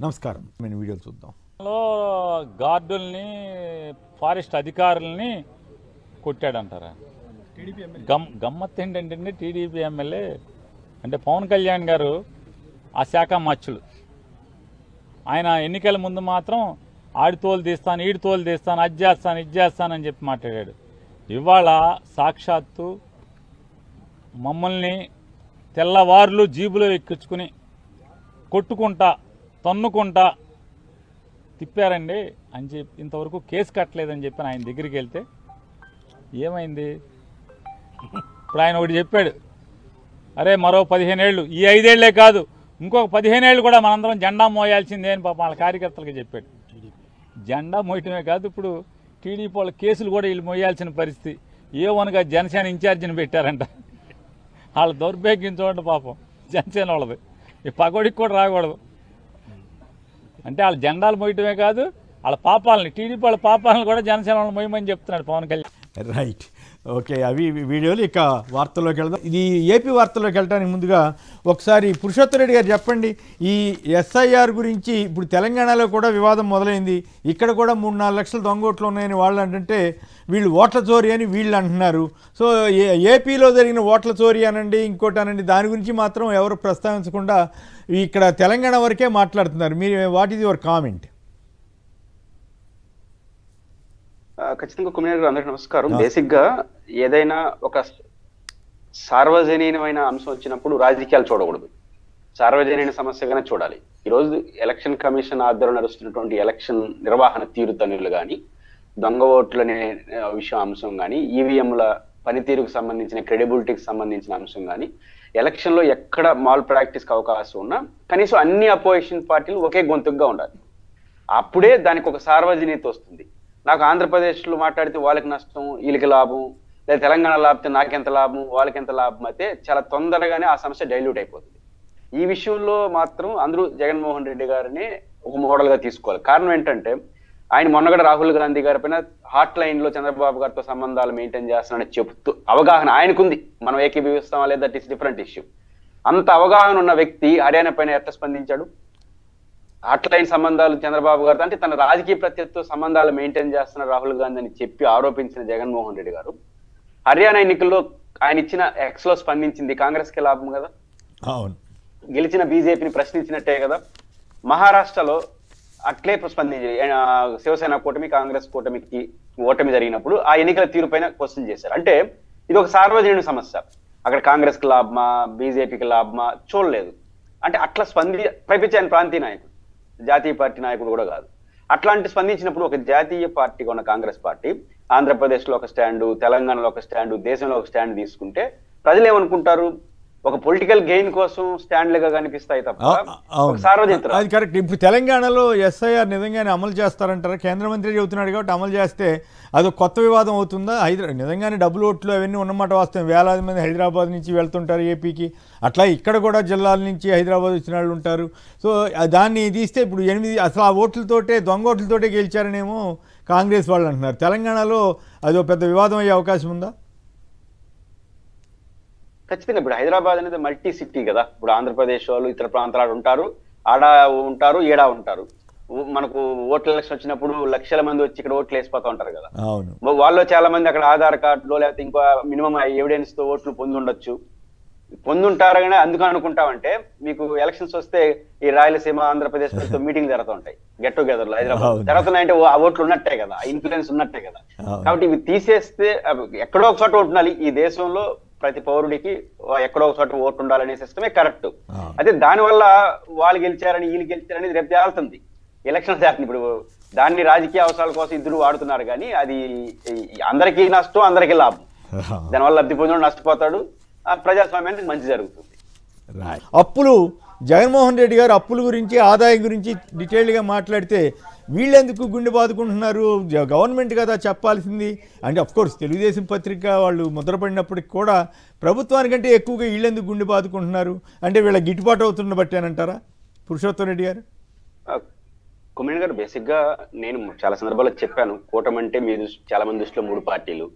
నమస్కారం. నేను వీడియో చూద్దాం. గార్డుల్ని ఫారెస్ట్ అధికారుల్ని కొట్టాడంటారా? గమ్మత్ ఏంటంటే టీడీపీ ఎమ్మెల్యే అంటే పవన్ కళ్యాణ్ గారు ఆ శాఖ మచ్చులు. ఆయన ఎన్నికల ముందు మాత్రం ఆడి తోలు తీస్తాను, ఈడి తోలు తీస్తాను, అది చేస్తాను, ఇది చేస్తానని చెప్పి మాట్లాడాడు. ఇవాళ సాక్షాత్తు మమ్మల్ని తెల్లవారులు జీబులో ఎక్కించుకుని కొట్టుకుంటా తన్నుకుంటా తిప్పారండి అని చెప్పి ఇంతవరకు కేసు కట్టలేదని చెప్పి ఆయన దగ్గరికి వెళ్తే ఏమైంది? ఇప్పుడు ఆయన ఒకటి చెప్పాడు, అరే మరో 15 ఏళ్ళు, ఈ 5 ఏళ్లే కాదు ఇంకొక 15 ఏళ్ళు కూడా మనందరం జెండా మోయాల్సిందే అని పాపం వాళ్ళ కార్యకర్తలకు చెప్పాడు. జెండా మోయటమే కాదు, ఇప్పుడు టీడీపీ వాళ్ళ కేసులు కూడా వీళ్ళు మోయాల్సిన పరిస్థితి. ఏవనగా జనసేన ఇన్ఛార్జిని పెట్టారంట. వాళ్ళ దౌర్భాగ్యం చూడండి పాపం జనసేన వాళ్ళది. ఈ పగోడికి కూడా రాకూడదు అంటే వాళ్ళ జెండాలు మోయటమే కాదు వాళ్ళ పాపాలని, టీడీపీ వాళ్ళ పాపాలను కూడా జనసేన వాళ్ళని మోయమని చెప్తున్నాడు పవన్ కళ్యాణ్. Right, okay. అవి వీడియోలు. ఇక వార్తల్లోకి వెళ్దాం. ఇది ఏపీ వార్తల్లోకి వెళ్ళడానికి ముందుగా ఒకసారి పురుషోత్తమ రెడ్డి గారు చెప్పండి, ఈ ఎస్ఐఆర్ గురించి ఇప్పుడు తెలంగాణలో కూడా వివాదం మొదలైంది. ఇక్కడ కూడా 3-4 లక్షల దొంగ ఓట్లు ఉన్నాయని వాళ్ళు అంటుంటే వీళ్ళు ఓట్ల చోరీ అని వీళ్ళు అంటున్నారు. సో ఏపీలో జరిగిన ఓట్ల చోరీ అనండి, ఇంకోటి అనండి, దాని గురించి మాత్రం ఎవరు ప్రస్తావించకుండా ఇక్కడ తెలంగాణ వరకే మాట్లాడుతున్నారు. మీరు వాట్ ఈజ్ యువర్ కామెంట్? ఖచ్చితంగా కుమార్ గారు అందరికీ నమస్కారం. బేసిక్ గా ఏదైనా ఒక సార్వజనీనమైన అంశం వచ్చినప్పుడు రాజకీయాలు చూడకూడదు, సార్వజనీన సమస్యగానే చూడాలి. ఈరోజు ఎలక్షన్ కమిషన్ ఆధ్వర్యంలో నడుస్తున్నటువంటి ఎలక్షన్ నిర్వహణ తీరుతన్నులు కానీ, దొంగ ఓట్లనే విషయం అంశం కానీ, ఈవీఎంల పనితీరుకు సంబంధించిన క్రెడిబిలిటీకి సంబంధించిన అంశం కానీ, ఎలక్షన్ లో ఎక్కడ మాల్ ప్రాక్టీస్కి అవకాశం ఉన్నా కనీసం అన్ని అపోజిషన్ పార్టీలు ఒకే గొంతుగా ఉండాలి. అప్పుడే దానికి ఒక సార్వజనీయత వస్తుంది. నాకు ఆంధ్రప్రదేశ్లో మాట్లాడితే వాళ్ళకి నష్టం, వీళ్ళకి లాభం, లేదా తెలంగాణ లాభితే నాకెంత లాభం, వాళ్ళకి ఎంత లాభం అయితే చాలా తొందరగానే ఆ సమస్య డైల్యూట్ అయిపోతుంది. ఈ విషయంలో మాత్రం అందరూ జగన్మోహన్ రెడ్డి గారిని ఒక మోడల్గా తీసుకోవాలి. కారణం ఏంటంటే ఆయన మొన్న కూడా రాహుల్ గాంధీ గారి పైన హాట్ లైన్లో చంద్రబాబు గారితో సంబంధాలు మెయింటైన్ చేస్తున్నాడని చెబుతూ అవగాహన ఆయనకుంది. మనం ఏకీభవిస్తామా లేదా దట్ ఈస్ డిఫరెంట్ ఇష్యూ. అంత అవగాహన ఉన్న వ్యక్తి హర్యానా పైన ఎట్లా స్పందించాడు? హాట్లైన్ సంబంధాలు చంద్రబాబు గారితో అంటే తన రాజకీయ ప్రత్యర్థితో సంబంధాలు మెయింటైన్ చేస్తున్న రాహుల్ గాంధీ అని చెప్పి ఆరోపించిన జగన్మోహన్ రెడ్డి గారు హర్యానా ఎన్నికల్లో ఆయన ఇచ్చిన ఎక్స్ లో స్పందించింది కాంగ్రెస్ కి లాభం కదా, గెలిచిన బీజేపీని ప్రశ్నించినట్టే కదా. మహారాష్ట్రలో అట్లే స్పందించి శివసేన కూటమి కాంగ్రెస్ కూటమికి ఓటమి జరిగినప్పుడు ఆ ఎన్నికల తీరు పైన క్వశ్చన్ చేశారు. అంటే ఇది ఒక సార్వజనీన సమస్య. అక్కడ కాంగ్రెస్ కి లాభమా బీజేపీకి లాభమా చూడలేదు. అంటే అట్లా పైపించి ఆయన ప్రాంతీయ నాయకుడు, జాతీయ పార్టీ నాయకుడు కూడా కాదు. అట్లాంటి స్పందించినప్పుడు ఒక జాతీయ పార్టీగా ఉన్న కాంగ్రెస్ పార్టీ ఆంధ్రప్రదేశ్లో ఒక స్టాండు, తెలంగాణలో ఒక స్టాండు, దేశంలో ఒక స్టాండ్ తీసుకుంటే ప్రజలు ఏమనుకుంటారు? ఒక పొలిటికల్ గెయిన్ కోసం స్టాండ్లుగా కనిపిస్తాయి తప్ప సార్వజనిక. అది కరెక్ట్. ఇప్పుడు తెలంగాణలో ఎస్ఐఆర్ నిజంగానే అమలు చేస్తారంటారా? కేంద్ర మంత్రి చెబుతున్నాడు కాబట్టి అమలు చేస్తే అది కొత్త వివాదం అవుతుందా? నిజంగానే డబుల్ ఓట్లు అవన్నీ ఉన్నమాట వాస్తవం. వేలాది మంది హైదరాబాద్ నుంచి వెళ్తుంటారు ఏపీకి, అట్లా ఇక్కడ కూడా జిల్లాల నుంచి హైదరాబాద్ వచ్చిన వాళ్ళు ఉంటారు. సో దాన్ని తీస్తే ఇప్పుడు 8 అసలు ఆ ఓట్లతోటే దొంగ ఓట్లతోటే గెలిచారనేమో కాంగ్రెస్ వాళ్ళు అంటున్నారు. తెలంగాణలో అదో పెద్ద వివాదం అయ్యే అవకాశం ఉందా? ఖచ్చితంగా. ఇప్పుడు హైదరాబాద్ అనేది మల్టీ సిటీ కదా. ఇప్పుడు ఆంధ్రప్రదేశ్ వాళ్ళు ఇతర ప్రాంతాలు ఉంటారు, ఆడ ఉంటారు, ఈడా ఉంటారు. మనకు ఓట్ల ఎలక్షన్ వచ్చినప్పుడు లక్షల మంది వచ్చి ఇక్కడ ఓట్లు వేసిపోతూ ఉంటారు కదా. వాళ్ళు చాలా మంది అక్కడ ఆధార్ కార్డులో లేకపోతే ఇంకో మినిమం ఎవిడెన్స్ తో ఓట్లు పొందుంటారు. కానీ అందుకని అనుకుంటామంటే మీకు ఎలక్షన్స్ వస్తే ఈ రాయలసీమ ఆంధ్రప్రదేశ్ తో మీటింగ్ జరుగుతూ ఉంటాయి, గెట్ టుగెదర్లు హైదరాబాద్ జరుగుతున్నాయంటే ఆ ఓట్లు ఉన్నట్టే కదా, ఆ ఇన్ఫ్లుయెన్స్ ఉన్నట్టే కదా. కాబట్టి ఇవి తీసేస్తే ఎక్కడో ఒక చోట ఉంటున్నాయి. ఈ దేశంలో ప్రతి పౌరుడికి ఎక్కడో ఒక చోట ఓటు ఉండాలనే సిస్టమే కరెక్ట్. అయితే దానివల్ల వాళ్ళు గెలిచారని వీళ్ళు గెలిచారనేది రేపు తేలుతుంది ఎలక్షన్ చేస్తుంది. ఇప్పుడు దాన్ని రాజకీయ అవసరాల కోసం ఇద్దరు వాడుతున్నారు కానీ అది అందరికీ నష్టం, అందరికీ లాభం. దానివల్ల లబ్ధి పొందడం నష్టపోతాడు, ప్రజాస్వామ్యానికి మంచి జరుగుతుంది. అప్పులు జగన్మోహన్ రెడ్డి గారు అప్పుల గురించి ఆదాయం గురించి డీటెయిల్డ్గా మాట్లాడితే వీళ్ళెందుకు గుండె బాదుకుంటున్నారు? గవర్నమెంట్ కదా చెప్పాల్సింది. అంటే అఫ్కోర్స్ తెలుగుదేశం పత్రిక వాళ్ళు ముద్రపడినప్పటికి కూడా ప్రభుత్వానికంటే ఎక్కువగా వీళ్ళెందుకు గుండె బాదుకుంటున్నారు? అంటే వీళ్ళ గిట్టుబాటు అవుతున్న బట్టేనంటారా పురుషోత్తమ రెడ్డి గారు? కుమార్ గారు, బేసిక్ గా నేను చాలా సందర్భాల్లో చెప్పాను, కూటమి అంటే మీ చాలా మంది దృష్టిలో 3 పార్టీలు.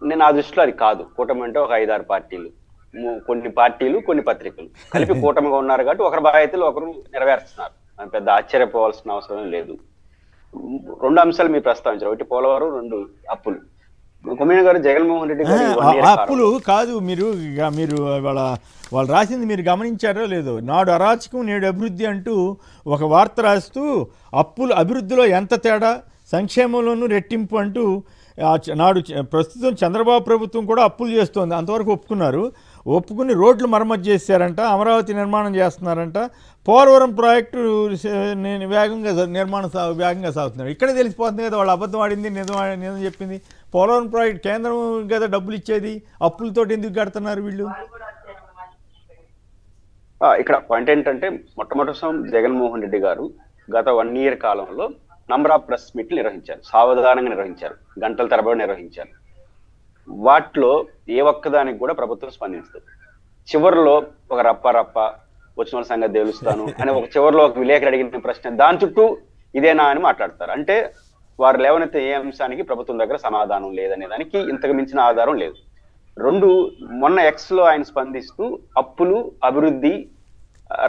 నేను ఆ దృష్టిలో అది కాదు. కూటమి అంటే ఒక 5-6 పార్టీలు, కొన్ని పార్టీలు, కొన్ని పత్రికలు కలిపి కూటమిగా ఉన్నారు కాబట్టి ఒకరి బాధ్యతలు ఒకరు నెరవేరుస్తున్నారు. పెద్ద ఆశ్చర్యపోవాల్సిన అవసరం లేదు. రెండు అంశాలు మీరు ప్రస్తావించారు, ఒకటి పోలవరం, రెండు అప్పులు. కొమ్మినేని గారు జగన్మోహన్ రెడ్డి గారు అప్పులు కాదు, మీరు వాళ్ళు రాసింది మీరు గమనించారో లేదో, నాడు అరాచకం నేడు అభివృద్ధి అంటూ ఒక వార్త రాస్తూ అభివృద్ధిలో ఎంత తేడా, సంక్షేమంలోనూ రెట్టింపు అంటూ నాడు ప్రస్తుతం చంద్రబాబు ప్రభుత్వం కూడా అప్పులు చేస్తోంది, అంతవరకు ఒప్పుకుని రోడ్లు మరమ్మతు చేశారంట, అమరావతి నిర్మాణం చేస్తున్నారంట, పోలవరం ప్రాజెక్టు వేగంగా సాగుతున్నారు. ఇక్కడే తెలిసిపోతుంది కదా వాళ్ళు అబద్ధం ఆడింది నిజం చెప్పింది. పోలవరం ప్రాజెక్ట్ కేంద్రం కదా డబ్బులు ఇచ్చేది, అప్పులతోటి ఎందుకు కడుతున్నారు వీళ్ళు? ఇక్కడ పాయింట్ ఏంటంటే మొట్టమొదటి జగన్మోహన్ రెడ్డి గారు గత 1 year కాలంలో నంబర్ ఆఫ్ ప్రెస్ మీట్లు నిర్వహించారు, సావధానంగా నిర్వహించారు, గంటల తరబడి నిర్వహించారు. వాటిలో ఏ ఒక్కదానికి కూడా ప్రభుత్వం స్పందించదు. చివరిలో ఒక రప్ప వచ్చిన వాళ్ళ సంగతి తెలుస్తాను అని చివరిలో ఒక విలేకరు అడిగిన ప్రశ్న దాని చుట్టూ ఇదేనా అని మాట్లాడతారు. అంటే వారు లేవనెత్తే ఏ అంశానికి ప్రభుత్వం దగ్గర సమాధానం లేదనే దానికి ఇంతకు మించిన ఆధారం లేదు. రెండు, మొన్న ఎక్స్లో ఆయన స్పందిస్తూ అప్పులు, అభివృద్ధి,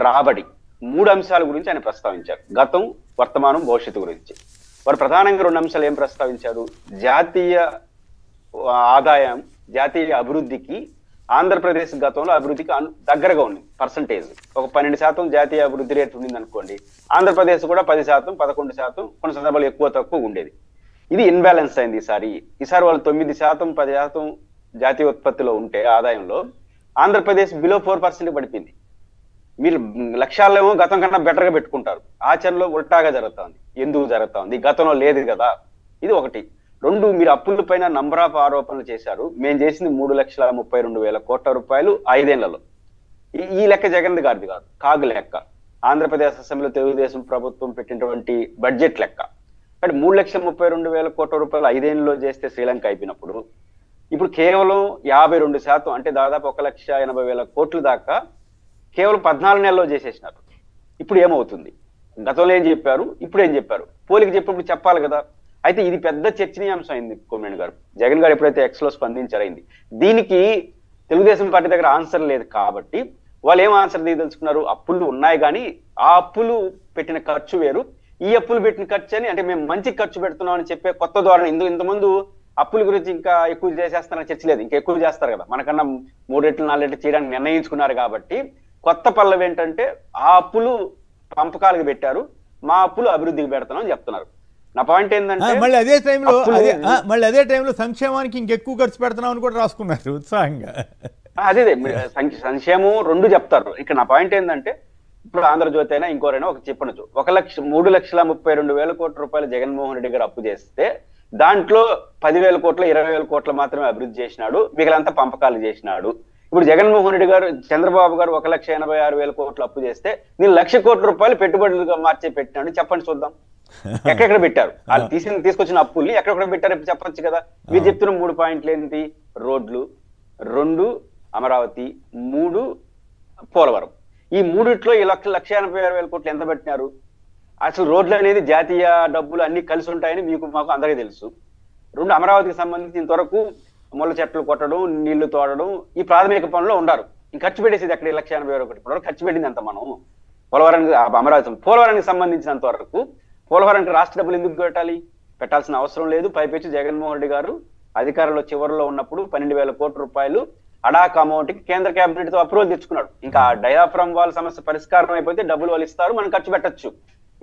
రాబడి 3 అంశాల గురించి ఆయన ప్రస్తావించారు. గతం, వర్తమానం, భవిష్యత్తు గురించి. వారు ప్రధానంగా 2 అంశాలు ఏం ప్రస్తావించారు? జాతీయ ఆదాయం, జాతీయ అభివృద్ధికి ఆంధ్రప్రదేశ్ గతంలో అభివృద్ధికి దగ్గరగా ఉంది పర్సంటేజ్. ఒక 12% జాతీయ అభివృద్ధి రేటు ఉండింది అనుకోండి, ఆంధ్రప్రదేశ్ కూడా 10%, 11%, కొన్ని సందర్భాలు ఎక్కువ తక్కువ ఉండేది. ఇది ఇన్బ్యాలెన్స్ అయింది ఈసారి వాళ్ళు 9%, 10% జాతీయ ఉత్పత్తిలో ఉంటే ఆదాయంలో ఆంధ్రప్రదేశ్ బిలో 4% పడిపోయింది. మీరు లక్ష్యాలేమో గతం కన్నా బెటర్గా పెట్టుకుంటారు, ఆచరణలో ఉల్టాగా జరుగుతుంది. ఎందుకు జరుగుతుంది? గతంలో లేదు కదా. ఇది ఒకటి. రెండు, మీరు అప్పుల పైన నంబర్ ఆఫ్ ఆరోపణలు చేశారు. మేము చేసింది 3,32,000 కోట్ల రూపాయలు 5 ఏళ్లలో. ఈ లెక్క జగన్ గారిది కాదు, కాగు లెక్క. ఆంధ్రప్రదేశ్ అసెంబ్లీలో తెలుగుదేశం ప్రభుత్వం పెట్టినటువంటి బడ్జెట్ లెక్క. అంటే 3,32,000 కోట్ల రూపాయలు 5 ఏళ్లలో చేస్తే శ్రీలంక అయిపోయినప్పుడు ఇప్పుడు కేవలం 52%, అంటే దాదాపు 1,80,000 కోట్ల దాకా కేవలం 14 నెలల్లో చేసేసినారు. ఇప్పుడు ఏమవుతుంది? గతంలో ఏం చెప్పారు, ఇప్పుడు ఏం చెప్పారు? పోలికి చెప్పినప్పుడు చెప్పాలి కదా. అయితే ఇది పెద్ద చర్చనీయాంశం అయింది. కొమ్మినేని గారు, జగన్ గారు ఎప్పుడైతే ఎక్స్లో స్పందించారైంది, దీనికి తెలుగుదేశం పార్టీ దగ్గర ఆన్సర్ లేదు కాబట్టి వాళ్ళు ఏం ఆన్సర్ తీయదలుచుకున్నారు? అప్పులు ఉన్నాయి కానీ ఆ అప్పులు పెట్టిన ఖర్చు వేరు, ఈ అప్పులు పెట్టిన ఖర్చు అని, అంటే మేము మంచి ఖర్చు పెడుతున్నాం అని చెప్పే కొత్త ధోరణి. ఇంతకుముందు అప్పుల గురించి ఇంకా ఎక్కువ చేసేస్తారని చర్చ లేదు, ఇంకా ఎక్కువ చేస్తారు కదా, మనకన్నా 3 రెట్లు 4 రెట్లు చేయడానికి నిర్ణయించుకున్నారు. కాబట్టి కొత్త పల్లవి ఏంటంటే ఆ అప్పులు పంపకాలకు పెట్టారు, మా అప్పులు అభివృద్ధికి పెడతాం అని చెప్తున్నారు. నా పాయింట్ ఏంటంటే మళ్ళీ అదే టైంలో సంక్షేమానికి ఇంకెక్కువ ఖర్చు పెడుతున్నాం అని కూడా రాసుకున్నారు ఉత్సాహంగా. అదే సంక్షేమం 2 చెప్తారు. ఇక్కడ నా పాయింట్ ఏంటంటే ఇప్పుడు ఆంధ్రజ్యోతి అయినా ఇంకోరైనా ఒక చెప్పనొచ్చు, 3,32,000 కోట్ల రూపాయలు జగన్మోహన్ రెడ్డి గారు అప్పు చేస్తే దాంట్లో 10,000 కోట్లు 20,000 కోట్లు మాత్రమే అభివృద్ధి చేసినాడు, మిగిలినంతా పంపకాలు చేసినాడు. ఇప్పుడు జగన్మోహన్ రెడ్డి గారు, చంద్రబాబు గారు 1,86,000 కోట్లు అప్పు చేస్తే నేను 1,00,000 కోట్ల రూపాయలు పెట్టుబడులుగా మార్చి పెట్టినాడు. చెప్పండి చూద్దాం, ఎక్కడెక్కడ పెట్టారు? వాళ్ళు తీసుకొచ్చిన అప్పుల్ని ఎక్కడెక్కడ పెట్టారు చెప్పొచ్చు కదా. మీరు చెప్తున్న 3 పాయింట్లు ఏంటి? రోడ్లు, 2 అమరావతి, 3 పోలవరం. ఈ 3ట్లో ఈ 1,86,000 కోట్లు ఎంత పెట్టినారు? అసలు రోడ్లు అనేది జాతీయ డబ్బులు అన్ని కలిసి ఉంటాయని మీకు మాకు అందరికీ తెలుసు. 2 అమరావతికి సంబంధించి ఇంతవరకు ముళ్ళ చెట్లు కొట్టడం, నీళ్లు తోడడం, ఈ ప్రాథమిక పనుల్లో ఉండారు. ఇంక ఖర్చు పెట్టేసేది అక్కడ 1,80,000 కోట్లు. ఖర్చు పెట్టింది అంత మనం పోలవరానికి పోలవరానికి సంబంధించినంత వరకు పోలవరానికి రాష్ట్ర డబ్బులు ఎందుకు పెట్టాల్సిన అవసరం లేదు. పైపెచ్చి జగన్మోహన్ రెడ్డి గారు అధికారంలో చివరిలో ఉన్నప్పుడు 12,000 కోట్ల రూపాయలు అడాక్ అమౌంట్ కి కేంద్ర కేబినెట్ తో అప్రూవల్ తెచ్చుకున్నాడు. ఇంకా డయాఫ్రమ్ వాళ్ళ సమస్య పరిష్కారం అయిపోతే డబ్బులు వాళ్ళు ఇస్తారు, మనం ఖర్చు పెట్టచ్చు.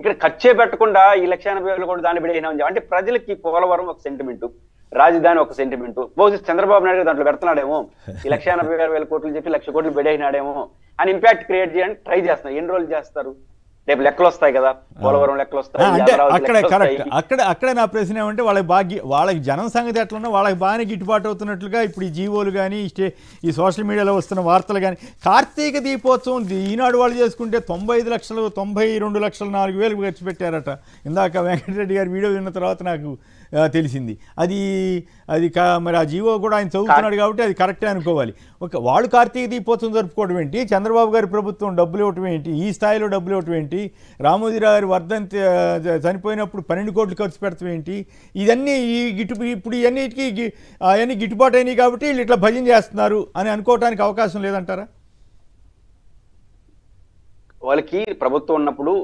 ఇక్కడ ఖర్చే పెట్టకుండా ఈ 1,80,000 కోట్లు దాన్ని పెడేసినాం. అంటే ప్రజలకి పోలవరం ఒక సెంటిమెంట్, రాజధాని ఒక సెంటిమెంట్. బహుశా చంద్రబాబు నాయుడు దాంట్లో పెడుతున్నాడేమో, ఈ 1,80,000 కోట్లు చెప్పి 1,00,000 కోట్లు పెడేసినాడేమో అని ఇంపాక్ట్ క్రియేట్ చేయడానికి ట్రై చేస్తున్నారు. ఎన్ని రోజులు చేస్తారు? రేపు లెక్కలు వస్తాయి కదా, పోలవరం లెక్కలు వస్తాయి. అక్కడే నా ప్రశ్న ఏమంటే వాళ్ళకి జనం సంగతి ఎట్లున్నా వాళ్ళకి బాగానే గిట్టుబాటు అవుతున్నట్లుగా ఇప్పుడు ఈ జీవోలు కానీ ఈ సోషల్ మీడియాలో వస్తున్న వార్తలు కానీ, కార్తీక దీపోత్సవం ఈనాడు వాళ్ళు చేసుకుంటే 92,04,000 ఖర్చు పెట్టారట. ఇందాక వెంకటరెడ్డి గారు వీడియో విన్న తర్వాత నాకు తెలిసింది. అది మరి ఆ జీవో కూడా ఆయన చదువుతున్నాడు కాబట్టి అది కరెక్టే అనుకోవాలి. వాళ్ళు కార్తీక దీపోత్సవం జరుపుకోవడం ఏంటి, చంద్రబాబు గారి ప్రభుత్వం డబ్బులు ఇవ్వటం ఏంటి, ఈ స్థాయిలో డబ్బులు ఇవ్వటం ఏంటి, రామోజీరావు గారి వర్ధంతి చనిపోయినప్పుడు 12 కోట్లు ఖర్చు పెడతాం ఏంటి, ఇదన్నీ ఇప్పుడు అవన్నీ గిట్టుబాటు అయినాయి కాబట్టి వీళ్ళు ఇట్లా భజన చేస్తున్నారు అని అనుకోవడానికి అవకాశం లేదంటారా? వాళ్ళకి ప్రభుత్వం ఉన్నప్పుడు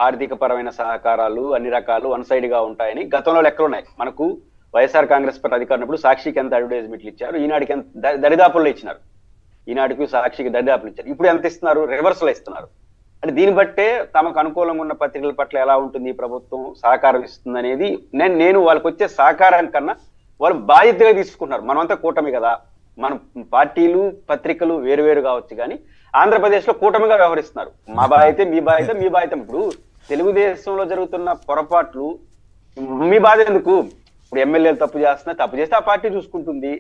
ఆర్థిక పరమైన సహకారాలు అన్ని రకాలు వన్ సైడ్ గా ఉంటాయని గతంలో లెక్కలు ఉన్నాయి. మనకు వైఎస్ఆర్ కాంగ్రెస్ పార్టీ అధికారున్నప్పుడు సాక్షికి ఎంత అడ్వర్టైజ్మెంట్లు ఇచ్చారు, ఈనాడికి ఎంత దరిదాపుల్లో ఇచ్చినారు, ఈనాటికి సాక్షికి దరిదాపులు ఇచ్చారు. ఇప్పుడు ఎంత ఇస్తున్నారు? రివర్స్ లో ఇస్తున్నారు. అంటే దీన్ని బట్టే తమకు అనుకూలంగా ఉన్న పత్రికల పట్ల ఎలా ఉంటుంది ప్రభుత్వం సహకారం ఇస్తుంది అనేది నేను వాళ్ళకి వచ్చే సహకారానికన్నా వాళ్ళు బాధ్యతగా తీసుకుంటున్నారు. మనమంతా కూటమి కదా, మన పార్టీలు పత్రికలు వేరు కావచ్చు, కానీ ఆంధ్రప్రదేశ్ లో కూటమిగా వ్యవహరిస్తున్నారు. మా బాధ్యత మీ బాధ్యత మీ బాధ్యత. ఇప్పుడు తెలుగుదేశంలో జరుగుతున్న పొరపాట్లు మీ బాధ్యత ఎందుకు? ఇప్పుడు ఎమ్మెల్యేలు తప్పు చేస్తే ఆ పార్టీ చూసుకుంటుంది.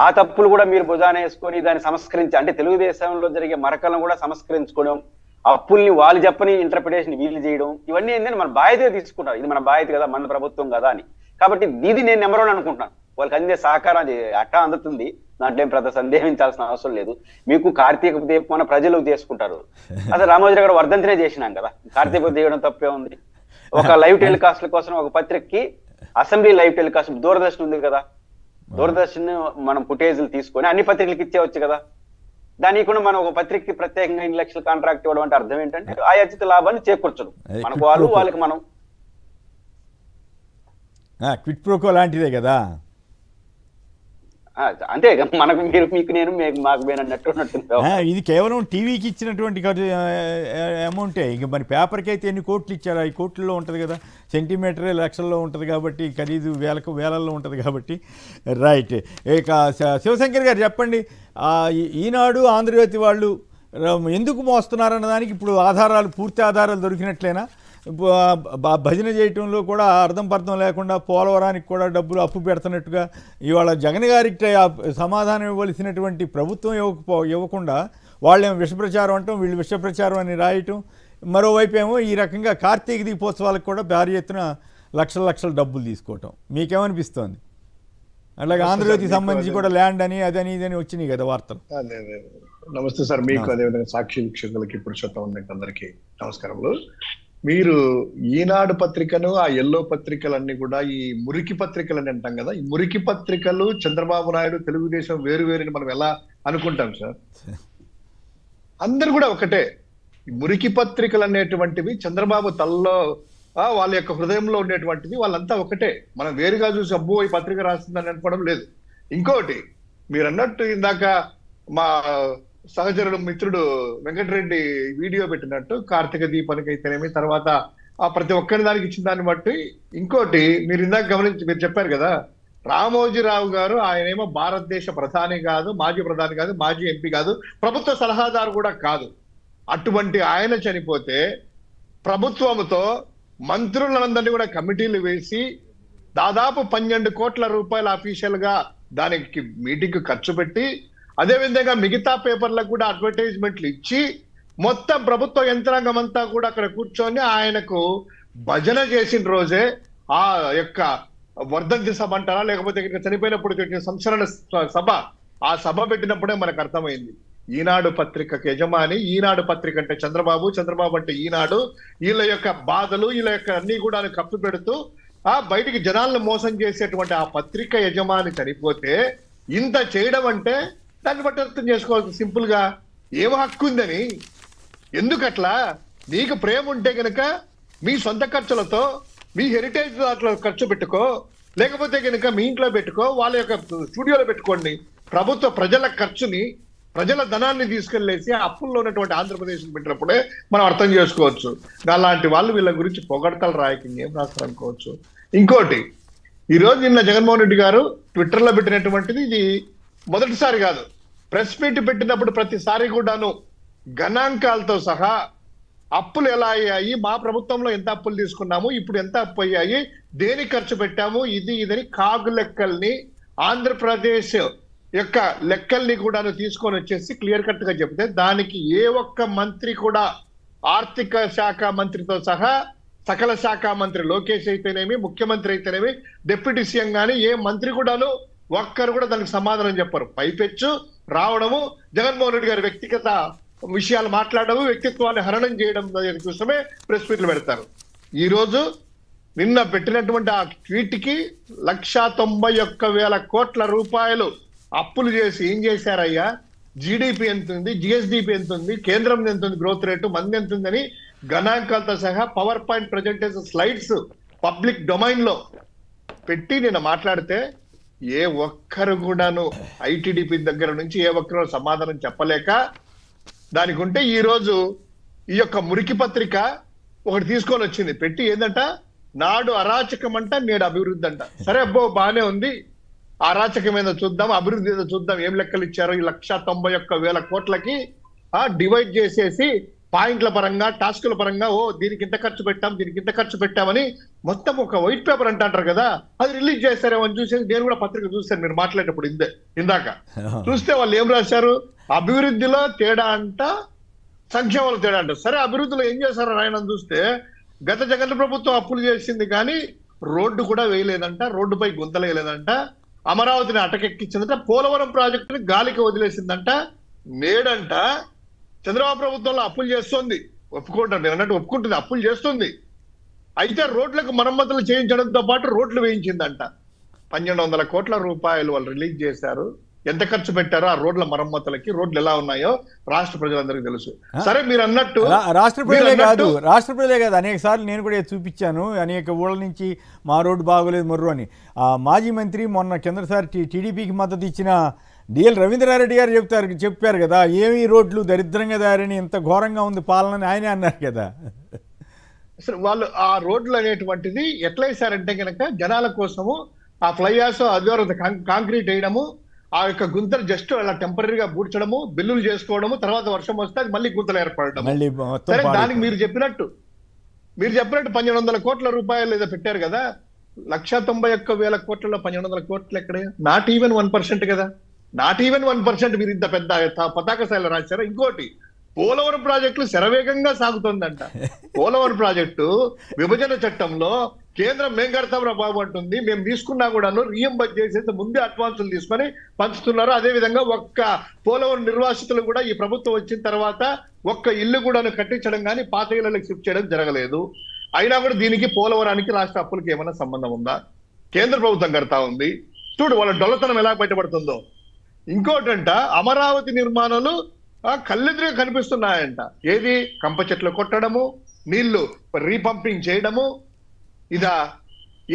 ఆ తప్పులు కూడా మీరు భుజాన వేసుకొని దాన్ని సంస్కరించి, అంటే తెలుగుదేశంలో జరిగే మరకలను కూడా సంస్కరించుకోవడం, అప్పుల్ని వాళ్ళు చెప్పని ఇంటర్ప్రిటేషన్ వీళ్ళు చేయడం, ఇవన్నీ ఏంటంటే మన బాధ్యత తీసుకుంటారు. ఇది మన బాధ్యత కదా, మన ప్రభుత్వం కదా అని. కాబట్టి ఇది నేను నెంబర్ 1 అనుకుంటున్నాను. వాళ్ళకి అందే సహకారం అట్టా అందుతుంది, దాంట్లో ఏం పెద్ద సందేహించాల్సిన అవసరం లేదు. మీకు కార్తీక దీపం ప్రజలు చేసుకుంటారు. అసలు రామోజీరావు గారు వర్ధంతినే చేసినాం కదా, కార్తీక తీయడం తప్పే ఉంది. ఒక లైవ్ టెలికాస్ట్ల కోసం ఒక పత్రికకి అసెంబ్లీ లైవ్ టెలికాస్ట్ దూరదర్శన్ ఉంది కదా, దూరదర్శన్ మనం ఫుటేజ్లు తీసుకొని అన్ని పత్రికలకు ఇచ్చేవచ్చు కదా. దానికి కూడా మనం ఒక పత్రికకి ప్రత్యేకంగా 2 లక్షల కాంట్రాక్ట్ ఇవ్వడం అంటే అర్థం ఏంటంటే ఆ అచిత లాభాన్ని చేకూర్చడం. మనకు వాళ్ళకి మనం క్విట్ ప్రోకో లాంటిదే కదా. అంతే మనకు మీరు మీకు నేను మాకు అన్నట్టు. ఇది కేవలం టీవీకి ఇచ్చినటువంటి అమౌంటే. ఇంక మరి పేపర్కి అయితే ఎన్ని కోట్లు ఇచ్చారు? 5 కోట్లలో ఉంటుంది కదా, సెంటీమీటరే లక్షల్లో ఉంటుంది కాబట్టి, ఖరీదు వేలల్లో ఉంటుంది కాబట్టి. రైట్. ఇక శివశంకర్ గారు చెప్పండి, ఈనాడు ఆంధ్రజ్యోతి వాళ్ళు ఎందుకు మోస్తున్నారన్న దానికి ఇప్పుడు పూర్తి ఆధారాలు దొరికినట్లేనా? భజన చేయటంలో కూడా అర్థం పర్థం లేకుండా పోలవరానికి కూడా డబ్బులు అప్పు పెడుతున్నట్టుగా ఇవాళ జగన్ గారికి సమాధానం ఇవ్వవలసినటువంటి ప్రభుత్వం ఇవ్వకుండా వాళ్ళేమో విషప్రచారం అంటాం, వీళ్ళు విషప్రచారం అని రాయటం. మరోవైపు ఏమో ఈ రకంగా కార్తీక దీపోత్సవాలకు కూడా భారీ ఎత్తున లక్షల డబ్బులు తీసుకోవటం. మీకేమనిపిస్తోంది? అలాగే ఆంధ్రజ్యోతికి సంబంధించి కూడా ల్యాండ్ అని అదని ఇదని వచ్చినాయి కదా వార్తలు. నమస్తే సార్, మీకు అదేవిధంగా సాక్షి వీక్షకులకి, పురుషోత్తం ఉన్నట్టు అందరికీ నమస్కారములు. మీరు ఈనాడు పత్రికను, ఆ ఎల్లో పత్రికలన్నీ కూడా ఈ మురికి పత్రికలు అని అంటాం కదా, ఈ మురికి పత్రికలు చంద్రబాబు నాయుడు తెలుగుదేశం వేరుని మనం ఎలా అనుకుంటాం సార్? అందరు కూడా ఒకటే. ఈ మురికి పత్రికలు అనేటువంటివి చంద్రబాబు తల్లో వాళ్ళ యొక్క హృదయంలో ఉండేటువంటివి, వాళ్ళంతా ఒకటే. మనం వేరుగా చూసి అబ్బో ఈ పత్రిక రాస్తుందని అనుకోవడం లేదు. ఇంకోటి మీరు అన్నట్టు ఇందాక మా సహచరుడు మిత్రుడు వెంకటరెడ్డి వీడియో పెట్టినట్టు కార్తీక దీపానికి అయితేనేమి, తర్వాత ఆ ప్రతి ఒక్కరి దానికి ఇచ్చిన దాన్ని బట్టి. ఇంకోటి మీరు ఇందాక గమనించి మీరు చెప్పారు కదా, రామోజీరావు గారు ఆయనేమో భారతదేశ ప్రధాని కాదు, మాజీ ప్రధాని కాదు, మాజీ ఎంపీ కాదు, ప్రభుత్వ సలహాదారు కూడా కాదు. అటువంటి ఆయన చనిపోతే ప్రభుత్వంతో మంత్రులందరినీ కూడా కమిటీలు వేసి దాదాపు 12 కోట్ల రూపాయల అఫీషియల్ గా దానికి మీటింగ్ ఖర్చు పెట్టి, అదే విధంగా మిగతా పేపర్లకు కూడా అడ్వర్టైజ్మెంట్లు ఇచ్చి మొత్తం ప్రభుత్వ యంత్రాంగం అంతా కూడా అక్కడ కూర్చొని ఆయనకు భజన చేసిన రోజే ఆ యొక్క వర్ధంతి సభ అంటారా, లేకపోతే ఇక్కడ చనిపోయినప్పుడు సంస్మరణ సభ, ఆ సభ పెట్టినప్పుడే మనకు అర్థమైంది ఈనాడు పత్రికకు యజమాని. ఈనాడు పత్రిక అంటే చంద్రబాబు అంటే ఈనాడు. వీళ్ళ యొక్క బాధలు, వీళ్ళ యొక్క అన్ని కూడా కప్పు పెడుతూ బయటికి జనాలను మోసం చేసేటువంటి ఆ పత్రిక యజమాని చనిపోతే ఇంత చేయడం అంటే దాన్ని బట్టి అర్థం చేసుకోవాల్సి సింపుల్ గా ఏం హక్కు ఉందని. ఎందుకట్లా? నీకు ప్రేమ ఉంటే కనుక మీ సొంత ఖర్చులతో మీ హెరిటేజ్ దాంట్లో ఖర్చు పెట్టుకో, లేకపోతే కనుక మీ ఇంట్లో పెట్టుకో, వాళ్ళ యొక్క స్టూడియోలో పెట్టుకోండి. ప్రభుత్వ ప్రజల ఖర్చుని, ప్రజల ధనాన్ని తీసుకెళ్లేసి అప్పుల్లో ఉన్నటువంటి ఆంధ్రప్రదేశ్ పెట్టినప్పుడే మనం అర్థం చేసుకోవచ్చు. అలాంటి వాళ్ళు వీళ్ళ గురించి పొగడతలు రాయకి ఏం రాస్తారు అనుకోవచ్చు. ఇంకోటి, ఈరోజు నిన్న జగన్మోహన్ రెడ్డి గారు ట్విట్టర్లో పెట్టినటువంటిది ఇది మొదటిసారి కాదు. ప్రెస్ మీట్ పెట్టినప్పుడు ప్రతిసారి కూడాను గణాంకాలతో సహా అప్పులు ఎలా అయ్యాయి, మా ప్రభుత్వంలో ఎంత అప్పులు తీసుకున్నాము, ఇప్పుడు ఎంత అప్పు అయ్యాయి, దేనికి ఖర్చు పెట్టాము, ఇదని కాగు లెక్కల్ని, ఆంధ్రప్రదేశ్ యొక్క లెక్కల్ని కూడాను తీసుకొని వచ్చేసి క్లియర్ కట్ గా చెప్తే దానికి ఏ ఒక్క మంత్రి కూడా, ఆర్థిక శాఖ మంత్రితో సహా సకల శాఖ మంత్రి లోకేష్ అయితేనేమి, ముఖ్యమంత్రి అయితేనేమి, డిప్యూటీ సీఎం కానీ ఏ మంత్రి కూడాను ఒక్కరు కూడా దానికి సమాధానం చెప్పరు. పైపెచ్చు రావడము, జగన్మోహన్ రెడ్డి గారి వ్యక్తిగత విషయాలు మాట్లాడము, వ్యక్తిత్వాన్ని హరణం చేయడం కోసమే ప్రెస్ మీట్లు పెడతారు. ఈ రోజు నిన్న పెట్టినటువంటి ఆ ట్వీట్ కి 191,000 కోట్ల రూపాయలు అప్పులు చేసి ఏం చేశారయ్యా, జీడిపి ఎంత ఉంది, జిఎస్డిపి ఎంత ఉంది, కేంద్రం ఎంత ఉంది, గ్రోత్ రేటు మంది ఎంత ఉందని గణాంకాలతో సహా power point presentation slides public domain లో పెట్టి నేను మాట్లాడితే ఏ ఒక్కరు కూడాను ఐటీడీపీ దగ్గర నుంచి ఏ ఒక్కరు సమాధానం చెప్పలేక దానికి ఉంటే ఈ రోజు ఈ యొక్క మురికి పత్రిక ఒకటి తీసుకొని వచ్చింది పెట్టి ఏంటంట నాడు అరాచకం అంట నేడు అభివృద్ధి అంట. సరే అబ్బో బానే ఉంది, అరాచకం ఏదో చూద్దాం, అభివృద్ధి ఏదో చూద్దాం, ఏం లెక్కలు ఇచ్చారు ఈ 191,000 కోట్లకి డివైడ్ చేసేసి పాయింట్ల పరంగా టాస్కుల పరంగా దీనికి ఇంత ఖర్చు పెట్టాం దీనికి ఇంత ఖర్చు పెట్టామని మొత్తం ఒక వైట్ పేపర్ అంటారు కదా, అది రిలీజ్ చేశారేమో అని చూసేసి నేను కూడా పత్రిక చూస్తాను మీరు మాట్లాడేటప్పుడు ఇందాక చూస్తే వాళ్ళు ఏం రాశారు, అభివృద్ధిలో తేడా అంట సంక్షేమంలో తేడా అంట. సరే అభివృద్ధిలో ఏం చేశారో ఆయన చూస్తే గత జగన్ ప్రభుత్వం అప్పులు చేసింది కానీ రోడ్డు కూడా వేయలేదంట, రోడ్డుపై గుంతలు వేయలేదంట, అమరావతిని అటకెక్కించిందంట, పోలవరం ప్రాజెక్టుని గాలికి వదిలేసిందంట. నేడంట చంద్రబాబు ప్రభుత్వంలో అప్పులు చేస్తుంది, ఒప్పుకుంటాను నేను అన్నట్టు ఒప్పుకుంటుంది, అప్పులు చేస్తుంది. అయితే రోడ్లకు మరమ్మతులు చేయించడంతో పాటు రోడ్లు వేయించిందంట. 1,200 కోట్ల రూపాయలు వాళ్ళు రిలీజ్ చేశారు. ఎంత ఖర్చు పెట్టారో ఆ రోడ్ల మరమ్మతులకి, రోడ్లు ఎలా ఉన్నాయో రాష్ట్ర ప్రజలందరికీ తెలుసు. సరే మీరు అన్నట్టు రాష్ట్ర ప్రజలే కాదు అనేక సార్లు నేను కూడా చూపించాను, అనేక ఊళ్ళ నుంచి మా రోడ్డు బాగోలేదు మర్రు అని. మాజీ మంత్రి మొన్న కిందసారి టీడీపీకి మద్దతు ఇచ్చిన డిఎల్ రవీంద్రారెడ్డి గారు చెప్పారు కదా, ఏమి రోడ్లు దరిద్రంగా దారిని ఇంత ఘోరంగా ఉంది పాలన ఆయనే అన్నారు కదా. అసలు వాళ్ళు ఆ రోడ్లు అనేటువంటిది ఎట్లా వేశారంటే కనుక జనాల కోసము ఆ ఫ్లైయాస్ అధికారులు కాంక్రీట్ వేయడము, ఆ యొక్క గుంతలు జస్ట్ అలా టెంపరీగా బూడ్చడము, బిల్లులు చేసుకోవడము, తర్వాత వర్షం వస్తే అది మళ్ళీ గుంతలు ఏర్పడడం. సరే దానికి మీరు చెప్పినట్టు 1,200 కోట్ల రూపాయలు ఏదో పెట్టారు కదా, 191,000 కోట్లలో 1,200 కోట్లు ఎక్కడ? నాట్ ఈవెన్ 1% కదా, నాట్ ఈవెన్ 1% మీరు ఇంత పెద్ద పతాక స్థాయిలో రాశారు. ఇంకోటి పోలవరం ప్రాజెక్టులు శరవేగంగా సాగుతుందంట. పోలవరం ప్రాజెక్టు విభజన చట్టంలో కేంద్రం మేం కడతాం బాబు అంటుంది, మేము తీసుకున్నా కూడాను రీఎంబర్స్ చేసేసి ముందే అడ్వాన్సులు తీసుకొని పంచుతున్నారు. అదే విధంగా ఒక్క పోలవరం నిర్వాసితులు కూడా ఈ ప్రభుత్వం వచ్చిన తర్వాత ఒక్క ఇల్లు కూడా కట్టించడం కానీ పాత ఇళ్లకు షిఫ్ట్ చేయడం జరగలేదు. అయినా కూడా దీనికి పోలవరానికి రాష్ట్ర అప్పులకి ఏమైనా సంబంధం ఉందా? కేంద్ర ప్రభుత్వం కడతా ఉంది. చూడు వాళ్ళ డొల్లతనం ఎలా బయటపడుతుందో. ఇంకోటంట అమరావతి నిర్మాణాలు కళ్ళెదురుగా కనిపిస్తున్నాయంట. ఏది? కంప చెట్లు కొట్టడము, నీళ్లు రీపంపింగ్ చేయడము. ఇదా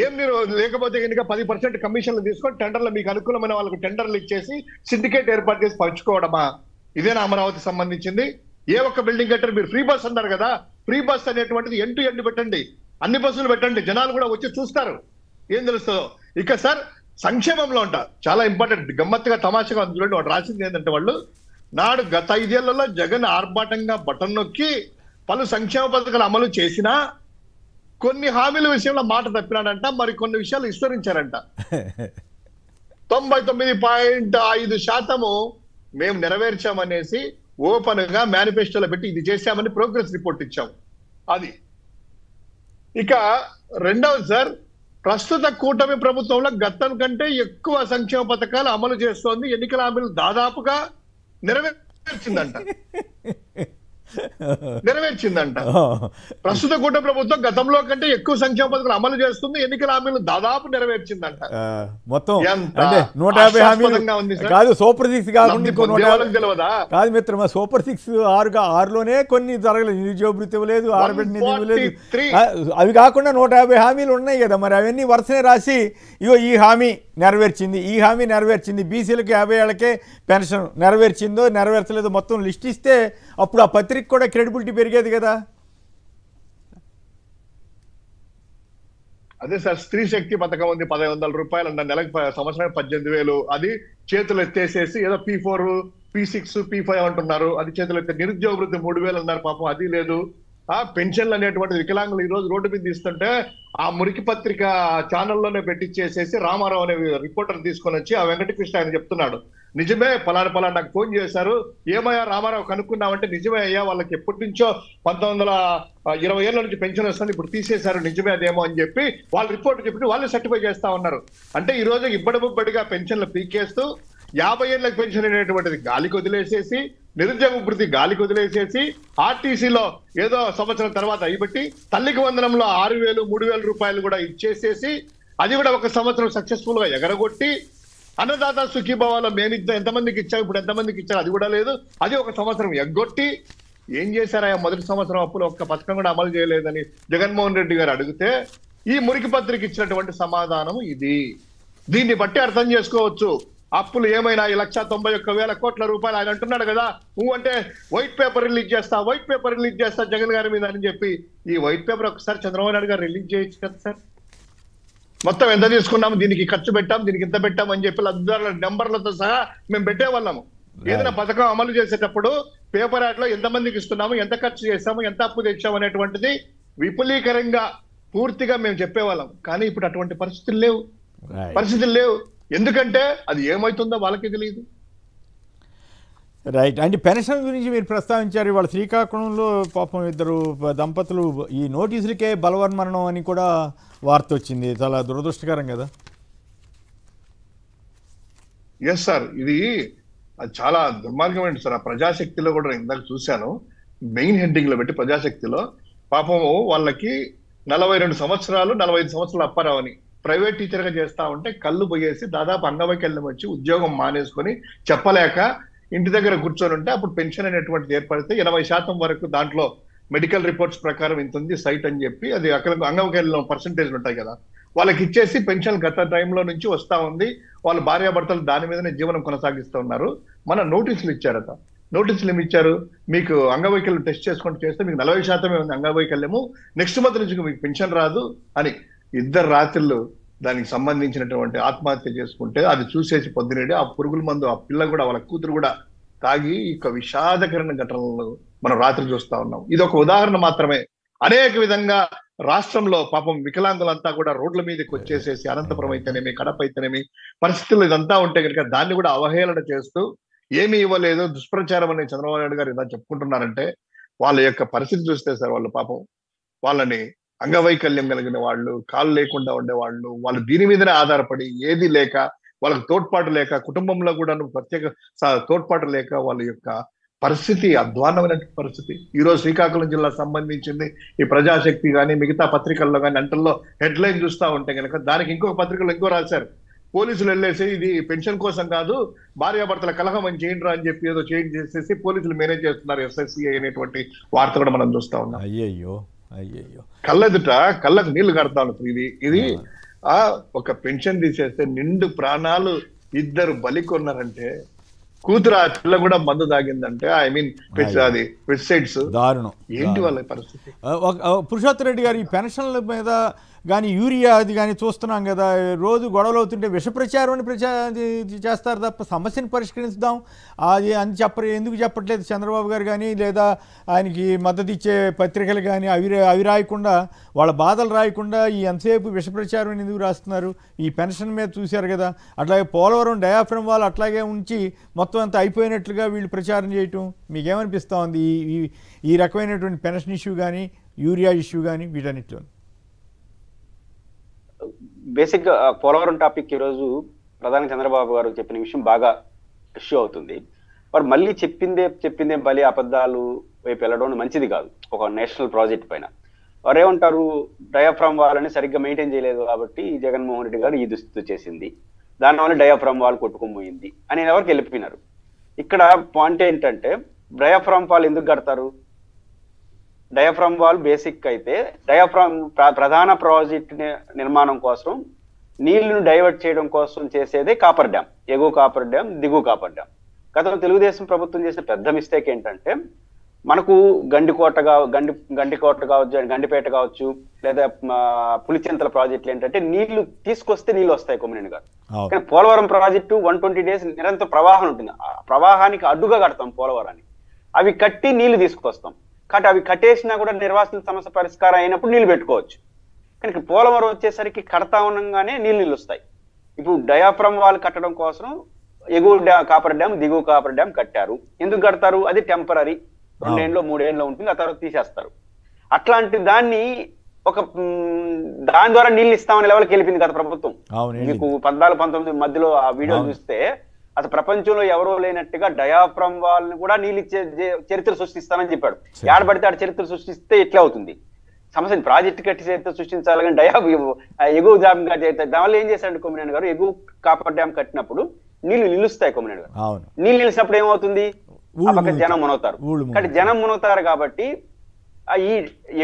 ఏం మీరు లేకపోతే కనుక 10% కమిషన్లు తీసుకొని టెండర్లు మీకు అనుకూలమైన వాళ్ళకు టెండర్లు ఇచ్చేసి సిండికేట్ ఏర్పాటు చేసి పంచుకోవడమా? ఇదేనా అమరావతి సంబంధించింది? ఏ ఒక్క బిల్డింగ్ కట్టారు మీరు? ఫ్రీ బస్ అన్నారు కదా, ఫ్రీ బస్ అనేటువంటిది ఎండ్ టు ఎండ్ పెట్టండి, అన్ని బస్సులు పెట్టండి, జనాలు కూడా వచ్చి చూస్తారు, ఏం తెలుస్తుందో. ఇక సార్ సంక్షేమంలో అంట చాలా ఇంపార్టెంట్, గమ్మత్తుగా తమాషగా అందులో వాడు రాసింది ఏంటంటే వాళ్ళు నాడు గత 5 ఏళ్లలో జగన్ ఆర్భాటంగా బటన్ నొక్కి పలు సంక్షేమ పథకాలు అమలు చేసినా కొన్ని హామీల విషయంలో మాట తప్పినాడంట, మరి కొన్ని విషయాలు విస్తరించారంట. 99.5% మేము నెరవేర్చామనేసి ఓపెన్ గా మేనిఫెస్టోలో పెట్టి ఇది చేశామని ప్రోగ్రెస్ రిపోర్ట్ ఇచ్చాం. అది ఇక రెండవది సార్, ప్రస్తుత కూటమి ప్రభుత్వంలో గతం కంటే ఎక్కువ సంక్షేమ పథకాలు అమలు చేస్తోంది. ఎన్నికల హామీలు దాదాపుగా నెరవేర్చిందంట. ప్రస్తుత కూటమి ప్రభుత్వం గతంలో కంటే ఎక్కువ సంక్షేమ పథకాలు అమలు చేస్తుంది, ఎన్నికల హామీలు దాదాపు నెరవేర్చిందంట. మొత్తం అంటే 150 హామీలు కాదు, సూపర్ 6 కాకుండా కాదు మిత్రమా, సూపర్ 6 6లోనే కొన్ని జరగలేదు, నిరుద్యోగ భృతి ఇవ్వలేదు, ఆడబిడ్డ నిధి ఇవ్వలేదు, అవి కాకుండా 150 హామీలు ఉన్నాయి కదా, మరి అవన్నీ వరుసనే రాసి ఇగో ఈ హామీ నెరవేర్చింది, ఈ హామీ నెరవేర్చింది, బీసీలకు 50 ఏళ్లకే పెన్షన్ నెరవేర్చిందో నెరవేర్చలేదో మొత్తం లిస్ట్ ఇస్తే అప్పుడు ఆ పత్రిక కూడా క్రెడిబిలిటీ పెరిగేది కదా. అదే సార్, స్త్రీ శక్తి పథకం ఉంది, 1,500 రూపాయలు అన్న నెలకు, సంవత్సరానికి 18,000. అది చేతులు ఎత్తేసేసి ఏదో P4 P6 P5 అంటున్నారు, అది చేతులు ఎత్తే. నిరుద్యోగ వృత్తి 3,000 అన్నారు, పాపం అది లేదు. పెన్షన్లు అనేటువంటి వికలాంగులు ఈ రోజు రోడ్డు మీద తీస్తుంటే ఆ మురికి పత్రిక ఛానల్లోనే పెట్టించేసేసి రామారావు అనే రిపోర్టర్ తీసుకొని వచ్చి ఆ వెంకటకృష్ణ ఆయన చెప్తున్నాడు, నిజమే పలానా నాకు ఫోన్ చేశారు, ఏమయ్యా రామారావు కనుక్కున్నామంటే నిజమే అయ్యా, వాళ్ళకి ఎప్పటి నుంచో 1920 ఏళ్ళ నుంచి పెన్షన్ వస్తుంది, ఇప్పుడు తీసేశారు, నిజమే అదేమో అని చెప్పి వాళ్ళు రిపోర్ట్ చెప్పి వాళ్ళు సర్టిఫై చేస్తా ఉన్నారు. అంటే ఈ రోజు ఇబ్బడిబుబ్బడిగా పెన్షన్లు పీకేస్తూ 50 ఏళ్ళకి పెన్షన్ అనేటువంటిది గాలికి వదిలేసేసి, నిరుద్యోగ వృత్తి గాలికి వదిలేసేసి, ఆర్టీసీలో ఏదో సంవత్సరం తర్వాత అయిబట్టి తల్లికి వందనంలో 6,000 3,000 రూపాయలు కూడా ఇచ్చేసేసి, అది కూడా ఒక సంవత్సరం సక్సెస్ఫుల్ గా ఎగరగొట్టి, అన్నదాత సుఖీభావాలో మేమిద్దాం ఎంతమందికి ఇచ్చాం, ఇప్పుడు ఎంతమందికి ఇచ్చారు అది కూడా లేదు, అది ఒక సంవత్సరం ఎగ్గొట్టి, ఏం చేశారా మొదటి సంవత్సరం అప్పులు ఒక్క పథకం కూడా అమలు చేయలేదని జగన్మోహన్ రెడ్డి గారు అడిగితే ఈ మురికి పత్రిక ఇచ్చినటువంటి సమాధానం ఇది. దీన్ని బట్టి అర్థం చేసుకోవచ్చు అప్పులు ఏమైనా 1,91,000 కోట్ల రూపాయలు ఆయన అంటున్నాడు కదా. అంటే వైట్ పేపర్ రిలీజ్ చేస్తా జగన్ గారి మీద అని చెప్పి ఈ వైట్ పేపర్ ఒకసారి చంద్రబాబు నాయుడు గారు రిలీజ్ చేయొచ్చు కదా సార్. మొత్తం ఎంత తీసుకున్నాము, దీనికి ఖర్చు పెట్టాం, దీనికి ఎంత పెట్టాం అని చెప్పి అందరి నెంబర్లతో సహా మేము పెట్టేవాళ్ళము. ఏదైనా పథకం అమలు చేసేటప్పుడు పేపర్ యాడ్ లో ఎంతమందికి ఇస్తున్నాము, ఎంత ఖర్చు చేస్తాము, ఎంత అప్పు తెచ్చాము అనేటువంటిది విపులీకరంగా పూర్తిగా మేము చెప్పేవాళ్ళం. కానీ ఇప్పుడు అటువంటి పరిస్థితులు లేవు. ఎందుకంటే అది ఏమవుతుందో వాళ్ళకి తెలియదు. రైట్. అంటే పెన్షన్ గురించి మీరు ప్రస్తావించారు. వాళ్ళ శ్రీకాకుళంలో పాపం ఇద్దరు దంపతులు ఈ నోటీసులకే బలవన్మరణం అని కూడా వార్త వచ్చింది. చాలా దురదృష్టకరం కదా. ఎస్ సార్, ఇది చాలా దుర్మార్గమైన సార్. ఆ ప్రజాశక్తిలో కూడా ఇందాక చూశాను, మెయిన్ హెడ్డింగ్ లో పెట్టి ప్రజాశక్తిలో పాపము వాళ్ళకి 42 సంవత్సరాలు 45 సంవత్సరాలు అప్పారావు అని ప్రైవేట్ టీచర్ గా చేస్తా ఉంటే కళ్ళు పోయేసి దాదాపు అంగవైకల్యం వచ్చి ఉద్యోగం మానేసుకొని చెప్పలేక ఇంటి దగ్గర కూర్చొని ఉంటే అప్పుడు పెన్షన్ అనేటువంటిది ఏర్పడితే 80% వరకు దాంట్లో మెడికల్ రిపోర్ట్స్ ప్రకారం ఇంత ఉంది సైట్ అని చెప్పి అది అక్కడ అంగవైకల్యం పర్సంటేజ్ ఉంటాయి కదా, వాళ్ళకి ఇచ్చేసి పెన్షన్ గత టైంలో నుంచి వస్తా ఉంది. వాళ్ళు భార్యాభర్తలు దాని మీదనే జీవనం కొనసాగిస్తూ ఉన్నారు. మన నోటీసులు ఇచ్చారట. నోటీసులు ఏమి ఇచ్చారు, మీకు అంగవైకల్యం టెస్ట్ చేసుకుంటూ చేస్తే మీకు 40% ఉంది అంగవైకల్యము, నెక్స్ట్ మంత్ నుంచి మీకు పెన్షన్ రాదు అని. ఇద్దరు రాత్రులు దానికి సంబంధించినటువంటి ఆత్మహత్య చేసుకుంటే అది చూసేసి పొద్దునేడి ఆ పురుగుల మందు ఆ పిల్ల కూడా వాళ్ళ కూతురు కూడా తాగి ఇక విషాదకరమైన ఘటనలు మనం రాత్రి చూస్తా ఉన్నాం. ఇది ఒక ఉదాహరణ మాత్రమే. అనేక విధంగా రాష్ట్రంలో పాపం వికలాంగులంతా కూడా రోడ్ల మీదకి వచ్చేసేసి అనంతపురం అయితేనేమి కడప అయితేనేమి పరిస్థితులు ఇదంతా ఉంటే కనుక దాన్ని కూడా అవహేళన చేస్తూ ఏమీ ఇవ్వలేదు దుష్ప్రచారం అని చంద్రబాబు నాయుడు గారు ఇలా చెప్పుకుంటున్నారంటే వాళ్ళ యొక్క పరిస్థితి చూస్తే సార్, వాళ్ళు పాపం వాళ్ళని అంగవైకల్యం కలిగిన వాళ్ళు, కాళ్ళు లేకుండా ఉండేవాళ్ళు, వాళ్ళు దీని మీదనే ఆధారపడి ఏది లేక వాళ్ళకి తోడ్పాటు లేక కుటుంబంలో కూడా ప్రత్యేక తోడ్పాటు లేక వాళ్ళ యొక్క పరిస్థితి అధ్వాన్నమైన పరిస్థితి. ఈ రోజు శ్రీకాకుళం జిల్లా సంబంధించింది ఈ ప్రజాశక్తి కానీ మిగతా పత్రికల్లో కానీ అంటల్లో హెడ్లైన్ చూస్తా ఉంటే కనుక దానికి ఇంకొక పత్రికలు ఇంకో రాశారు, పోలీసులు వెళ్ళేసి ఇది పెన్షన్ కోసం కాదు భార్యాభర్తల కలహం అని చేయండి అని చెప్పి ఏదో చేంజ్ చేసేసి పోలీసులు మేనేజ్ చేస్తున్నారు ఎస్ఎస్సి అనేటువంటి వార్త కూడా మనం చూస్తా ఉన్నాం. అయ్యయ్యో కళ్ళెదుట కళ్ళకు నీళ్లు కడతా ఉంటుంది. ఇది ఒక పెన్షన్ తీసేస్తే నిండు ప్రాణాలు ఇద్దరు బలి కొన్నారంటే, కూతురు ఆ పిల్ల కూడా మందు తాగిందంటే ఐ మీన్ అది వెబ్సైట్స్ దారుణం. ఏంటి వాళ్ళ పరిస్థితి? పురుషోత్తమ రెడ్డి గారు, ఈ పెన్షన్ల మీద కానీ యూరియా అది కానీ చూస్తున్నాం కదా, రోజు గొడవలు అవుతుంటే విష ప్రచారం చేస్తారు తప్ప సమస్యను పరిష్కరిస్తాం అది అని ఎందుకు చెప్పట్లేదు చంద్రబాబు గారు కానీ, లేదా ఆయనకి మద్దతు ఇచ్చే పత్రికలు కానీ అవి రాయకుండా, వాళ్ళ బాధలు రాయకుండా ఈ ఎంతసేపు విష ప్రచారం ఎందుకు రాస్తున్నారు? ఈ పెన్షన్ మీద చూశారు కదా, అట్లాగే పోలవరం డయాఫ్రమ్ వాళ్ళు అట్లాగే ఉంచి మొత్తం అంతా అయిపోయినట్లుగా వీళ్ళు ప్రచారం చేయటం మీకేమనిపిస్తూ ఉంది? ఈ రకమైనటువంటి పెన్షన్ ఇష్యూ కానీ యూరియా ఇష్యూ కానీ వీటన్నిటిలో. బేసిక్ గా పోలవరం టాపిక్ ఈరోజు ప్రధాని చంద్రబాబు గారు చెప్పిన విషయం బాగా ఇష్యూ అవుతుంది. వారు మళ్ళీ చెప్పిందే బలి అబద్ధాలు వైపు వెళ్ళడం మంచిది కాదు. ఒక నేషనల్ ప్రాజెక్ట్ పైన వారు ఏమంటారు, డయాఫ్రామ్ వాళ్ళని సరిగ్గా మెయింటైన్ చేయలేదు కాబట్టి జగన్మోహన్ రెడ్డి గారు ఈ దుస్థితి చేసింది, దానివల్ల డయాఫ్రామ్ వాళ్ళు కొట్టుకుపోయింది అని ఎవరికి వెళ్ళిపోయినారు. ఇక్కడ పాయింట్ ఏంటంటే డయాఫ్రామ్ వాళ్ళు ఎందుకు కడతారు? డయాఫ్రామ్ వాల్ బేసిక్ అయితే డయాఫ్రామ్ ప్రధాన ప్రాజెక్ట్ నిర్మాణం కోసం నీళ్లను డైవర్ట్ చేయడం కోసం చేసేదే కాపర్ డ్యామ్, ఎగువ కాపర్ డ్యామ్, దిగువ కాపర్ డ్యామ్. గతంలో తెలుగుదేశం ప్రభుత్వం చేసిన పెద్ద మిస్టేక్ ఏంటంటే, మనకు గండికోట కావచ్చు, గండిపేట కావచ్చు, లేదా పులిచింతల ప్రాజెక్టులు ఏంటంటే నీళ్లు తీసుకొస్తే నీళ్ళు వస్తాయి కొమ్మినేని గారు. కానీ పోలవరం ప్రాజెక్టు 120 days నిరంతర ప్రవాహం ఉంటుంది. ఆ ప్రవాహానికి అడ్డుగా కడతాం పోలవరాన్ని, అవి కట్టి నీళ్లు తీసుకొస్తాం. కాబట్టి అవి కట్టేసినా కూడా నిర్వాసన సమస్య పరిష్కారం అయినప్పుడు నీళ్లు పెట్టుకోవచ్చు. కానీ పోలవరం వచ్చేసరికి కడతా ఉండగానే నీళ్ళు వస్తాయి. ఇప్పుడు డయాఫ్రమ్ వాల్ కట్టడం కోసం ఎగువ కాపర్ డ్యామ్, దిగువ కాపర్ డ్యామ్ కట్టారు. ఎందుకు కడతారు? అది టెంపరీ, 2 ఏళ్ళు 3 ఏళ్ళు ఉంటుంది, ఆ తర్వాత తీసేస్తారు. అట్లాంటి దాన్ని దాని ద్వారా నీళ్ళు ఇస్తామనే లెవెల్కి వెళ్ళిపోయింది గత ప్రభుత్వం. మీకు 14-19 మధ్యలో ఆ వీడియో చూస్తే అసలు ప్రపంచంలో ఎవరో లేనట్టుగా డయాఫ్రమ్ వాళ్ళని కూడా నీళ్ళు ఇచ్చే చరిత్ర సృష్టిస్తానని చెప్పాడు. ఏడబడితే ఆడ చరిత్ర సృష్టిస్తే ఎట్లా అవుతుంది? సమస్యని ప్రాజెక్టు కట్టి చరిత్ర సృష్టించాలి కానీ ఎగువ డ్యామ్ దానివల్ల ఏం చేశాడు కొమ్మినేని గారు? ఎగువ కాపర్ డ్యామ్ కట్టినప్పుడు నీళ్లు నిలుస్తాయి కొమ్మినేని గారు. నీళ్ళు నిలిచినప్పుడు ఏమవుతుంది? ఆ పక్క జనం మునవుతారు. కానీ జనం మునవుతారు కాబట్టి ఈ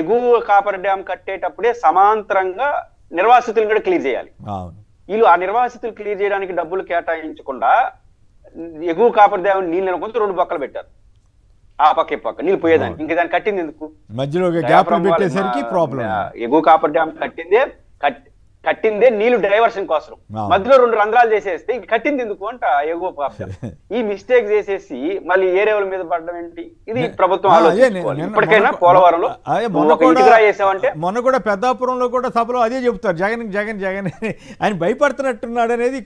ఎగువ కాపర్ డ్యామ్ కట్టేటప్పుడే సమాంతరంగా నిర్వాసితులు కూడా క్లియర్ చేయాలి. వీళ్ళు ఆ నిర్వాసితులు క్లియర్ చేయడానికి డబ్బులు కేటాయించకుండా ఎగువ కాపర్ డ్యామ్ నీళ్ళు అనుకుంటూ 2 పక్కలు పెట్టారు. ఆ పక్క ఈ పక్క నీళ్ళు పోయేదానికి. ఇంక దాన్ని కట్టింది ఎందుకు? మధ్యలో పెట్టేసరికి ప్రాబ్లం. ఎగువ కాపర్ డ్యామ్ కట్టిందే నీళ్లు డైవర్షన్ కోసం. మధ్యలో 2 రంధ్రాలు చేసేస్తే కట్టింది ఎందుకు అంట ఎగువ కాపర్. ఈ మిస్టేక్ చేసేసి మళ్ళీ ఏరేవుల మీద పడడం ఏంటి? ఇది ప్రభుత్వం ఆలోచించుకోవాలి. ఇప్పటికైనా పోలవరంలో చేసామంటే మొన్న కూడా పెద్దాపురంలో కూడా సభలో అదే చెబుతారు, జగన్ జగన్ జగన్ ఆయన భయపడుతున్నట్టున్నాడు అనేది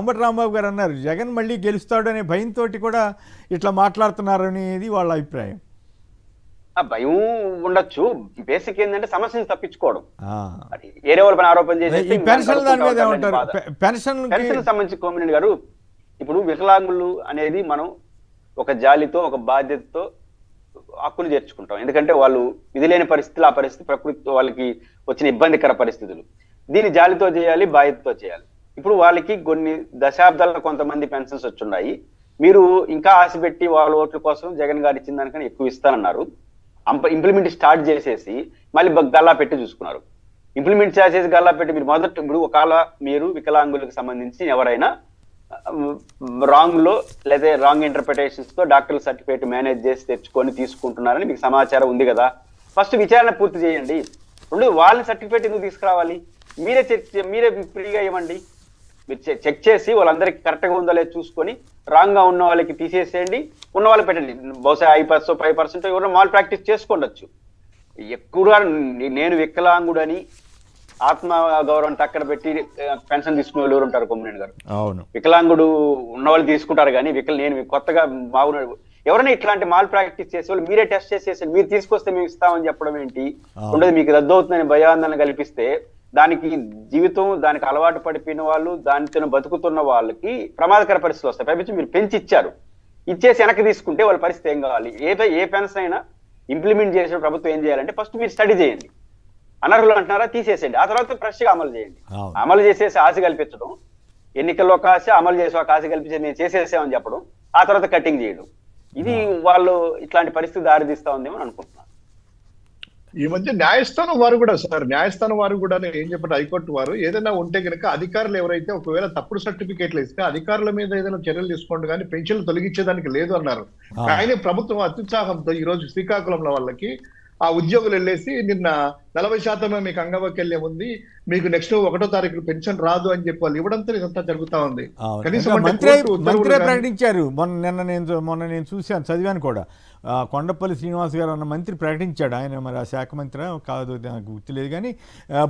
అంబటి రాంబాబు గారు అన్నారు. జగన్ మళ్ళీ గెలుస్తాడు అనే భయంతో కూడా ఇట్లా మాట్లాడుతున్నారు అనేది వాళ్ళ అభిప్రాయం. ఆ భయం ఉండొచ్చు. బేసిక్ ఏంటంటే సమస్యను తప్పించుకోవడం. ఏరే వాళ్ళ పైన ఆరోపణ చేసి పెన్షన్ సంబంధించి కోమిరెడ్డి గారు, ఇప్పుడు వికలాంగులు అనేది మనం ఒక జాలితో ఒక బాధ్యతతో హక్కును చేర్చుకుంటాం. ఎందుకంటే వాళ్ళు విధిలేని పరిస్థితులు, ఆ పరిస్థితి ప్రకృతి వాళ్ళకి వచ్చిన ఇబ్బందికర పరిస్థితులు. దీన్ని జాలితో చేయాలి, బాధ్యతతో చేయాలి. ఇప్పుడు వాళ్ళకి కొన్ని దశాబ్దాల్లో కొంతమంది పెన్షన్స్ వచ్చున్నాయి. మీరు ఇంకా ఆశ పెట్టి వాళ్ళ ఓట్ల కోసం జగన్ గారు ఇచ్చిన దానికన్నా ఎక్కువ ఇస్తానన్నారు. ఇంప్లిమెంట్ స్టార్ట్ చేసేసి మళ్ళీ గల్లా పెట్టి చూసుకున్నారు. ఇంప్లిమెంట్ చేసేసి గల్లా పెట్టి మీరు ఇప్పుడు ఒకవేళ మీరు వికలాంగులకు సంబంధించి ఎవరైనా రాంగ్ లో లేదా రాంగ్ ఇంటర్ప్రిటేషన్స్ తో డాక్టర్ సర్టిఫికేట్ మేనేజ్ చేసి తెచ్చుకొని తీసుకుంటున్నారని మీకు సమాచారం ఉంది కదా. ఫస్ట్ విచారణ పూర్తి చేయండి. 2 వాళ్ళ సర్టిఫికేట్ ఎందుకు తీసుకురావాలి? మీరే ఫ్రీగా ఇవ్వండి. మీరు చెక్ చేసి వాళ్ళందరికీ కరెక్ట్గా ఉందో లేదో చూసుకొని రాంగ్ గా ఉన్న వాళ్ళకి తీసేసేయండి, ఉన్న వాళ్ళకి పెట్టండి. బహుశా 5% ఎవరో మాల్ ప్రాక్టీస్ చేసుకోండొచ్చు. ఎక్కువగా నేను వికలాంగుడని ఆత్మ గౌరవం అక్కడ పెట్టి పెన్షన్ తీసుకునే వాళ్ళు ఎవరు ఉంటారు? కొమ్మినేని గారు. వికలాంగుడు ఉన్నవాళ్ళు తీసుకుంటారు కానీ నేను కొత్తగా బాగున్నాడు ఎవరైనా ఇట్లాంటి మాల్ ప్రాక్టీస్ చేసే వాళ్ళు మీరే టెస్ట్ చేసేసి మీరు తీసుకొస్తే మేము ఇస్తామని చెప్పడం ఏంటి? ఉండదు. మీకు రద్దు అవుతుందని భయాందోళన కల్పిస్తే దానికి జీవితం దానికి అలవాటు పడిపోయిన వాళ్ళు, దానితో బతుకుతున్న వాళ్ళకి ప్రమాదకర పరిస్థితులు వస్తాయి. పైపించి మీరు పెంచి ఇచ్చారు, ఇచ్చేసి వెనక్కి తీసుకుంటే వాళ్ళ పరిస్థితి ఏం కావాలి? ఏ పెన్షన్ అయినా ఇంప్లిమెంట్ చేసిన ప్రభుత్వం ఏం చేయాలంటే ఫస్ట్ మీరు స్టడీ చేయండి. అనర్హులు అంటున్నారా, తీసేసేయండి. ఆ తర్వాత ఫ్రెష్గా అమలు చేయండి. అమలు చేసేసి ఆశ కల్పించడం, ఎన్నికల్లో ఒక ఆశ, అమలు చేసి ఒక ఆశ కల్పించి నేను చేసేసామని చెప్పడం, ఆ తర్వాత కటింగ్ చేయడం, ఇది వాళ్ళు ఇట్లాంటి పరిస్థితి దారితీస్తా ఉందేమో అనుకుంటున్నాను. ఈ మధ్య న్యాయస్థానం వారు కూడా ఏం చెప్పారు, హైకోర్టు వారు ఏదైనా ఉంటే కనుక అధికారులు ఎవరైతే ఒకవేళ తప్పుడు సర్టిఫికేట్లు ఇస్తే అధికారుల మీద ఏదైనా చర్యలు తీసుకోండి కానీ పెన్షన్లు తొలగించేదానికి లేదు అన్నారు. కానీ ప్రభుత్వం అత్యుత్సాహంతో ఈ రోజు శ్రీకాకుళంలో వాళ్ళకి ఆ ఉద్యోగులు వెళ్ళేసి నిన్న 40% మీకు అంగవైకల్యం ఉంది, మీకు నెక్స్ట్ 1వ తారీఖు పెన్షన్ రాదు అని చెప్పి వాళ్ళు ఇవ్వడంతో ఇదంతా జరుగుతా ఉంది. మంత్రి ప్రకటించారు మొన్న నేను చూశాను, చదివాను కూడా. కొండపల్లి శ్రీనివాస్ గారు అన్న మంత్రి ప్రకటించాడు. ఆయన మరి ఆ శాఖ మంత్రి కాదు నాకు గుర్తులేదు కానీ,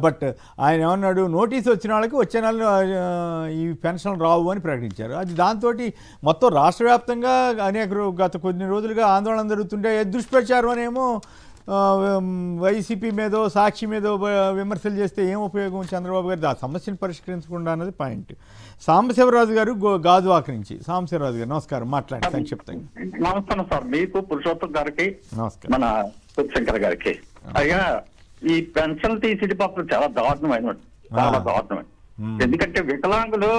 బట్ ఆయన ఏమన్నాడు, నోటీస్ వచ్చిన వాళ్ళకి వచ్చే నెలలో ఈ పెన్షన్ రావు అని ప్రకటించారు. అది దాంతో మొత్తం రాష్ట్ర వ్యాప్తంగా గత కొన్ని రోజులుగా ఆందోళన జరుగుతుంటే దుష్ప్రచారం అనేమో వైసీపీ మీదో సాక్షి మీదో విమర్శలు చేస్తే ఏం ఉపయోగం చంద్రబాబు గారు ఆ సమస్యను పరిష్కరించకుండా అన్నది పాయింట్. సాంబశివరాజు గారు గాజువాక నుంచి. సాంబశివరాజు గారు నమస్కారం, మాట్లాడండి సంక్షిప్తంగా. నమస్కారం సార్, మీకు పురుషోత్తం గారికి నమస్కారం, మన శంకర్ గారికి. అయ్యా ఈ పెన్షన్ తీసి పాపం చాలా దారుణమైన, చాలా దారుణమైన. ఎందుకంటే వికలాంగులు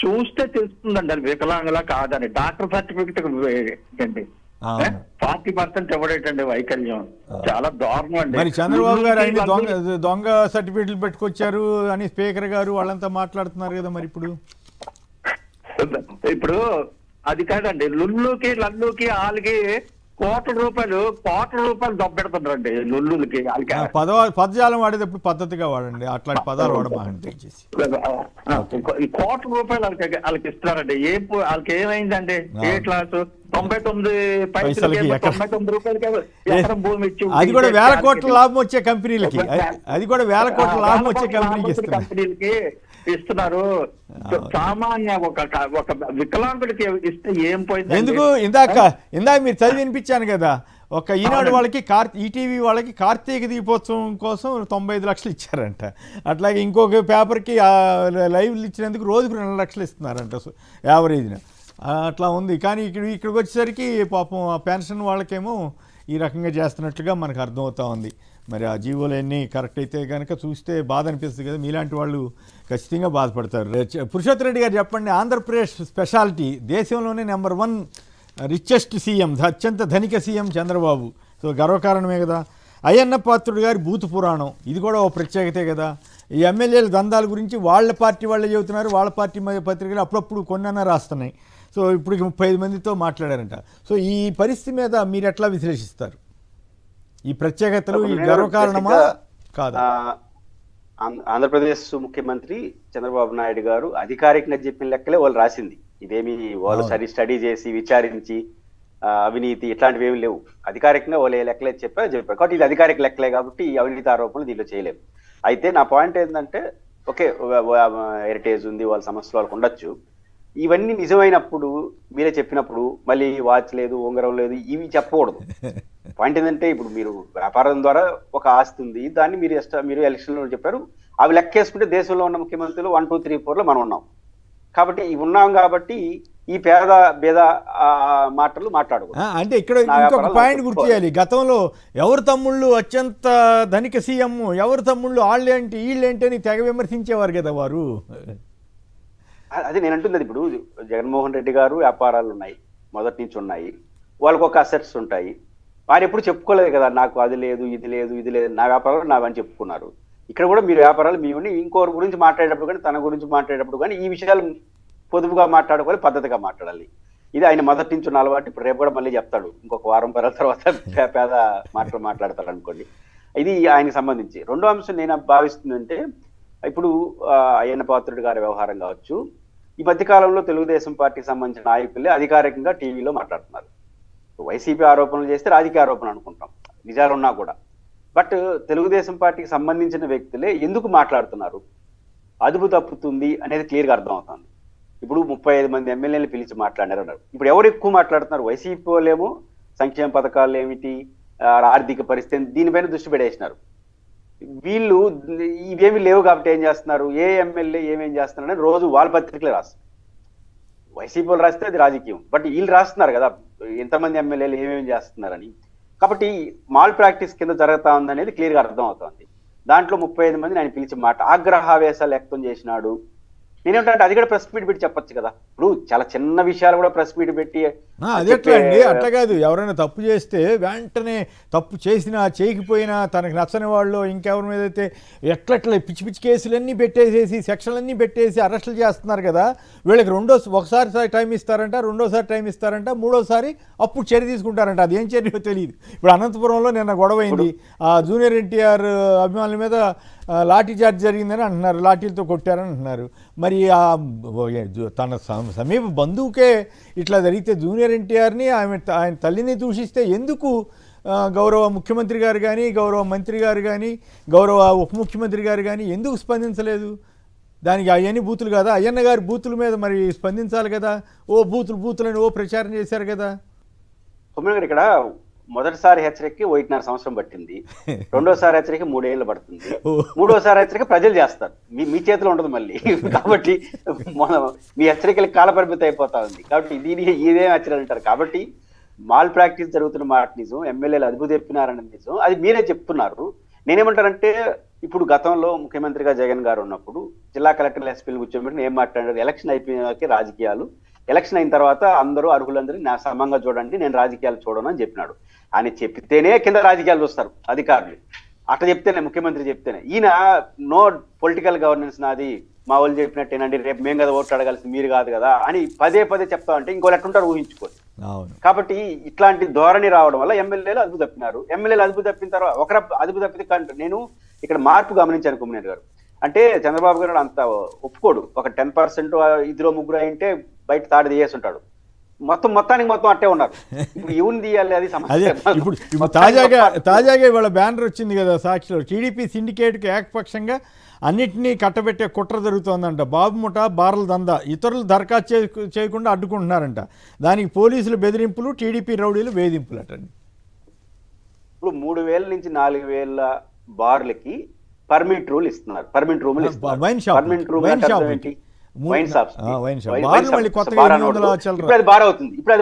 చూస్తే తెలుస్తుందండి అది వికలాంగులా కాదని. డాక్టర్ సర్టిఫికెట్ ఏంటి 40% ఇవ్వడేటండి వైకల్యం, చాలా దారుణం అండి. మరి చంద్రబాబు గారు ఆయన దొంగ సర్టిఫికెట్లు పెట్టుకొచ్చారు అని స్పీకర్ గారు వాళ్ళంతా మాట్లాడుతున్నారు కదా. మరి ఇప్పుడు అది కాదండి, లల్లుకి వాళ్ళకి కోట్ల రూపాయలు దొబ్బెడుతున్నారండి లుల్లులకి. పదజాలం వాడేటప్పుడు పద్ధతిగా వాడండి, అట్లాంటి పదాలు వాడమండి. ఈ కోట్ల రూపాయలు వాళ్ళకి ఇస్తున్నారండి. వాళ్ళకి ఏమైందండి? ఏ క్లాసు 99 రూపాయలకి ఎకరం భూమి ఇచ్చి, అది కూడా 1000 కోట్ల లాభం వచ్చే కంపెనీలకి, అది కూడా 1000 కోట్ల లాభం వచ్చే కంపెనీలకి ఇస్తున్నారు. సామాన్య ఒక వికలాంగుడికి ఇస్తే ఏం పోయింది? ఎందుకు ఇందాక మీరు చదివి వినిపించాను కదా, ఒక ఈనాడు వాళ్ళకి ఈటీవీ వాళ్ళకి కార్తీక దీపోత్సవం కోసం 95 లక్షలు ఇచ్చారంట. అట్లాగే ఇంకొక పేపర్కి లైవ్లు ఇచ్చినందుకు రోజుకు 2 లక్షలు ఇస్తున్నారంట యావరేజ్న. అట్లా ఉంది. కానీ ఇక్కడికి వచ్చేసరికి పాపం ఆ పెన్షన్ వాళ్ళకేమో ఈ రకంగా చేస్తున్నట్లుగా మనకు అర్థమవుతా ఉంది. మరి ఆ జీవోలు అన్నీ కరెక్ట్ అయితే కనుక చూస్తే బాధ అనిపిస్తుంది కదా. మీలాంటి వాళ్ళు ఖచ్చితంగా బాధపడతారు. పురుషోత్తమ రెడ్డి గారు చెప్పండి, ఆంధ్రప్రదేశ్ స్పెషాలిటీ దేశంలోనే నెంబర్ 1 రిచెస్ట్ సీఎం, అత్యంత ధనిక సీఎం చంద్రబాబు. సో గర్వకారణమే కదా. అయ్యన్న పాత్రుడు గారి బూతు పురాణం, ఇది కూడా ఓ ప్రత్యేకతే కదా. ఈ ఎమ్మెల్యేల దందాల గురించి వాళ్ళ పార్టీ వాళ్ళే చెబుతున్నారు, వాళ్ళ పార్టీ పత్రికలు అప్పుడప్పుడు కొన్నన్నా రాస్తున్నాయి. సో ఇప్పుడు 35 మందితో మాట్లాడారంట. సో ఈ పరిస్థితి మీద మీరు ఎట్లా విశ్లేషిస్తారు? ఈ ప్రత్యేకతలు ఈ గర్వకారణమా కాదా? ఆంధ్రప్రదేశ్ ముఖ్యమంత్రి చంద్రబాబు నాయుడు గారు అధికారికంగా చెప్పిన లెక్కలే వాళ్ళు రాసింది. ఇదేమి వాళ్ళు స్టడీ చేసి విచారించి అవినీతి ఇట్లాంటివి ఏమి లేవు. అధికారికంగా వాళ్ళు ఏ లెక్కలే చెప్పారు కాబట్టి ఇది అధికారిక లెక్కలే కాబట్టి ఈ అవినీతి ఆరోపణలు దీంట్లో చేయలేము. అయితే నా పాయింట్ ఏంటంటే, ఓకే హెరిటేజ్ ఉంది, వాళ్ళ సమస్యలు వాళ్ళకు ఉండొచ్చు. ఇవన్నీ నిజమైనప్పుడు మీరే చెప్పినప్పుడు మళ్ళీ వాచ్ లేదు, ఉంగరం లేదు, ఇవి చెప్పకూడదు. పాయింట్ ఏంటంటే, ఇప్పుడు మీరు వ్యాపారం ద్వారా ఒక ఆస్తి ఉంది, దాన్ని మీరు ఎలక్షన్లో చెప్పారు. అవి లెక్కేసుకుంటే దేశంలో ఉన్న ముఖ్యమంత్రులు 1, 2, 3, 4లో మనం ఉన్నాం. కాబట్టి ఇవి ఉన్నాం కాబట్టి ఈ భేద మాటలు మాట్లాడకూడదు. అంటే ఇక్కడ ఇంకొక పాయింట్ గుర్తు చేయాలి. గతంలో ఎవరు తమ్ముళ్ళు అత్యంత ధనిక సీఎం, ఎవరు తమ్ముళ్ళు వాళ్ళేంటి వీళ్ళేంటి అని తెగ విమర్శించేవారు కదా వారు. అది నేను అంటుంది. ఇప్పుడు జగన్మోహన్ రెడ్డి గారు వ్యాపారాలు ఉన్నాయి, మొదటి నుంచి ఉన్నాయి, వాళ్ళకు ఒక అసెట్స్ ఉంటాయి. వారు ఎప్పుడు చెప్పుకోలేదు కదా, నాకు అది లేదు ఇది లేదు ఇది లేదు, నా వ్యాపారాలు నావని చెప్పుకున్నారు. ఇక్కడ కూడా మీరు వ్యాపారాలు మీవని ఇంకోరి గురించి మాట్లాడేటప్పుడు కానీ తన గురించి మాట్లాడేటప్పుడు కానీ ఈ విషయాలు పొదుపుగా మాట్లాడుకోవాలి, పద్ధతిగా మాట్లాడాలి. ఇది ఆయన మొదటి నుంచి ఉన్న అలవాటు. ఇప్పుడు రేపు కూడా మళ్ళీ చెప్తాడు, ఇంకొక వారం పరాల తర్వాత పేద మాటలు మాట్లాడతాడు అనుకోండి. ఇది ఆయనకి సంబంధించి. రెండో అంశం నేను భావిస్తుందంటే, ఇప్పుడు అయ్యన్న పాత్రుడు గారి వ్యవహారం కావచ్చు, ఈ మధ్యకాలంలో తెలుగుదేశం పార్టీకి సంబంధించిన నాయకులే అధికారికంగా టీవీలో మాట్లాడుతున్నారు. వైసీపీ ఆరోపణలు చేస్తే రాజకీయ ఆరోపణలు అనుకుంటాం, నిజాలు ఉన్నా కూడా. బట్ తెలుగుదేశం పార్టీకి సంబంధించిన వ్యక్తులే ఎందుకు మాట్లాడుతున్నారు, అదుపు తప్పుతుంది అనేది క్లియర్గా అర్థమవుతుంది. ఇప్పుడు 35 మంది ఎమ్మెల్యేలు పిలిచి మాట్లాడారు అన్నారు. ఇప్పుడు ఎవరు ఎక్కువ మాట్లాడుతున్నారు? వైసీపీ వాళ్ళేమో సంక్షేమ పథకాలు ఏమిటి, ఆర్థిక పరిస్థితి, దీనిపైన దృష్టి పెట్టేసినారు. వీళ్ళు ఇవేమి లేవు కాబట్టి ఏం చేస్తున్నారు, ఏ ఎమ్మెల్యే ఏమేం చేస్తున్నారని రోజు వాళ్ళ పత్రికలే రాస్తారు. వైసీపీ వాళ్ళు రాస్తే అది రాజకీయం, బట్ వీళ్ళు రాస్తున్నారు కదా ఎంతమంది ఎమ్మెల్యేలు ఏమేమి చేస్తున్నారని. కాబట్టి మాల్ ప్రాక్టీస్ కింద జరుగుతా ఉందనేది క్లియర్గా అర్థం అవుతుంది. దాంట్లో 35 మందిని ఆయన పిలిచి ఆగ్రహావేశాలు వ్యక్తం చేసినాడు. నేనేంటంటే అది కూడా ప్రెస్ మీట్ పెట్టి చెప్పొచ్చు కదా. ఇప్పుడు చాలా చిన్న విషయాలు కూడా ప్రెస్ మీట్ పెట్టి అది ఎట్లా అండి? అట్లా కాదు. ఎవరైనా తప్పు చేస్తే వెంటనే తప్పు చేసినా చేయకపోయినా తనకు నచ్చని వాళ్ళు ఇంకెవరి మీద అయితే ఎట్లట్లా పిచ్చి పిచ్చి కేసులన్నీ పెట్టేసేసి సెక్షన్లన్నీ పెట్టేసి అరెస్టులు చేస్తున్నారు కదా. వీళ్ళకి ఒకసారి టైం ఇస్తారంట, రెండోసారి టైం ఇస్తారంట, మూడోసారి అప్పుడు చర్య తీసుకుంటారంట. అది ఏం చర్యో తెలియదు. ఇప్పుడు అనంతపురంలో నిన్న గొడవైంది, జూనియర్ ఎన్టీఆర్ అభిమానుల మీద లాఠీ చార్జ్ జరిగిందని అంటున్నారు, లాఠీలతో కొట్టారని అంటున్నారు. మరి తన సమీప బంధువుకే ఇట్లా జరిగితే జూనియర్ ఎన్టీఆర్ని ఆయన తల్లిని దూషిస్తే ఎందుకు గౌరవ ముఖ్యమంత్రి గారు కానీ, గౌరవ మంత్రి గారు కానీ, గౌరవ ఉప ముఖ్యమంత్రి గారు కానీ ఎందుకు స్పందించలేదు? దానికి అవన్నీ బూతులు కదా. అయ్యన్న గారి బూతుల మీద మరి స్పందించాలి కదా. బూతులని ప్రచారం చేశారు కదా. ఇక్కడ మొదటిసారి హెచ్చరికకి 1.5 సంవత్సరం పట్టింది, రెండోసారి హెచ్చరిక 3 ఏళ్ళు పడుతుంది, మూడోసారి హెచ్చరిక ప్రజలు చేస్తారు. మీ చేతిలో ఉండదు మళ్ళీ. కాబట్టి మీ హెచ్చరికలకు కాలపరిమితి అయిపోతా ఉంది. కాబట్టి ఇదే హెచ్చరిక అంటారు. కాబట్టి మాల్ ప్రాక్టీస్ జరుగుతున్న మాట నిజం, ఎమ్మెల్యేలు అదుపు తెప్పినారని నిజం, అది మీరే చెప్తున్నారు. నేనేమంటానంటే, ఇప్పుడు గతంలో ముఖ్యమంత్రిగా జగన్ గారు ఉన్నప్పుడు జిల్లా కలెక్టర్లు ఎస్పీలు కూర్చోబెట్టి ఏం మాట్లాడారు, ఎలక్షన్ అయిపోయినాకే రాజకీయాలు, ఎలక్షన్ అయిన తర్వాత అందరూ అర్హులందరినీ నా సమంగా చూడండి, నేను రాజకీయాలు చూడను అని చెప్పినాడు. ఆయన చెప్తేనే కింద రాజకీయాలు చూస్తారు అధికారులు. అట్లా చెప్తేనే, ముఖ్యమంత్రి చెప్తేనే. ఈయన నో పొలిటికల్ గవర్నెన్స్ నాది, మా వాళ్ళు చెప్పినట్టేనండి, రేపు మేము కదా ఓట్లు అడగాల్సింది మీరు కాదు కదా అని పదే చెప్తా ఉంటే ఇంకోళ్ళు ఎట్లుంటారు ఊహించుకోండి. కాబట్టి ఇట్లాంటి ధోరణి రావడం వల్ల ఎమ్మెల్యేలు అదుపు తప్పినారు. ఎమ్మెల్యేలు అదుపు తప్పిన తర్వాత ఒకరు అదుపు తప్పితే నేను ఇక్కడ మార్పు గమనించాను కుమ్మనేని గారు. అంటే చంద్రబాబు గారు అంత ఒప్పుకోడు. ఒక 10% ఇదిలో ముగ్గురు అయింటే బయట తాడు తీయేస్తుంటాడు. మొత్తానికి అట్టే ఉన్నారు. ఇప్పుడు ఎవరిని తీయాలి అది సమస్య. ఇప్పుడు తాజాగా ఇవాళ బ్యానర్ వచ్చింది కదా సాక్షిలో, టీడీపీ సిండికేట్కి ఏకపక్షంగా అన్నిటినీ కట్టబెట్టే కుట్ర జరుగుతోందంట. బాబు ముఠ బార్ల దందా, ఇతరులు దరఖాస్తు చేయకుండా అడ్డుకుంటున్నారంట. దానికి పోలీసులు బెదిరింపులు, టీడీపీ రౌడీలు వేధింపులు అటండి. ఇప్పుడు 3,000 నుంచి 4,000 బార్లకి పర్మిట్ రూల్ ఇస్తున్నారు. పర్మిట్ రూములు ఇస్తున్నారు. ఇప్పుడు అది బార్ అవుతుంది. ఇప్పుడు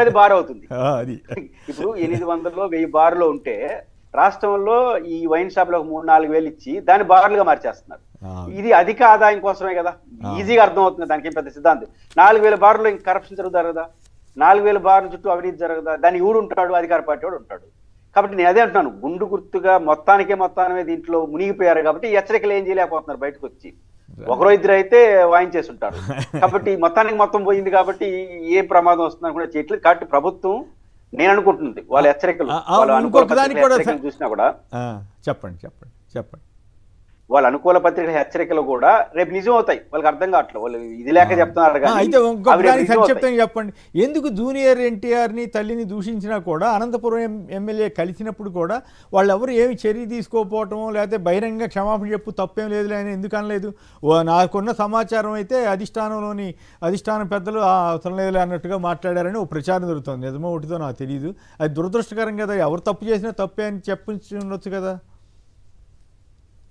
అది బార్ అవుతుంది. ఇప్పుడు 800-1000 బార్లో ఉంటే రాష్ట్రంలో ఈ వైన్ షాప్ లో 3-4 వేలు ఇచ్చి దాన్ని బార్లుగా మార్చేస్తున్నారు. ఇది అధిక ఆదాయం కోసమే కదా. ఈజీగా అర్థం అవుతుంది. దానికి పెద్ద సిద్ధాంతం. 4,000 బార్లో ఇంకా కరప్షన్ జరుగుతారు కదా. 4000 బార్ల చుట్టూ అవినీతి జరగదా? దాన్ని ఊడు ఉంటాడు, అధికార పార్టీ వాడు ఉంటాడు. కాబట్టి నేను అదే అంటున్నాను, గుండు గుర్తుగా మొత్తానికే దీంట్లో మునిగిపోయారు కాబట్టి ఈ హెచ్చరికలు ఏం చేయలేకపోతున్నారు బయటకు వచ్చి. ఒకరో ఇద్దరు అయితే వాయించేసి ఉంటారు. కాబట్టి మొత్తానికి మొత్తం పోయింది కాబట్టి ఏ ప్రమాదం వస్తుందని కూడా చేయట్లేదు. కాబట్టి ప్రభుత్వం నేను అనుకుంటుంది వాళ్ళ హెచ్చరికలు చూసినా కూడా చెప్పండి వాళ్ళ అనుకూల పత్రికల హెచ్చరికలు కూడా రేపు నిజం అవుతాయి. వాళ్ళకి అర్థం కావట్లేదు, వాళ్ళు ఇది లేక చెప్తున్నారు. అయితే ఇంకొకదానికి సంక్షిప్తంగా చెప్పండి, ఎందుకు జూనియర్ ఎన్టీఆర్ని తల్లిని దూషించినా కూడా అనంతపురం ఎమ్మెల్యే కలిసినప్పుడు కూడా వాళ్ళు ఎవరు ఏమి చర్య తీసుకోకపోవటమో లేకపోతే బహిరంగ క్షమాపణ చెప్పు తప్పేం లేదులే అని ఎందుకు అనలేదు? నాకున్న సమాచారం అయితే అధిష్టానం పెద్దలు అవసరం లేదులే అన్నట్టుగా మాట్లాడారని ఒక ప్రచారం జరుగుతుంది. నిజమో ఒకటితో నాకు తెలియదు. అది దురదృష్టకరం కదా, ఎవరు తప్పు చేసినా తప్పే అని చెప్పి ఉండొచ్చు కదా.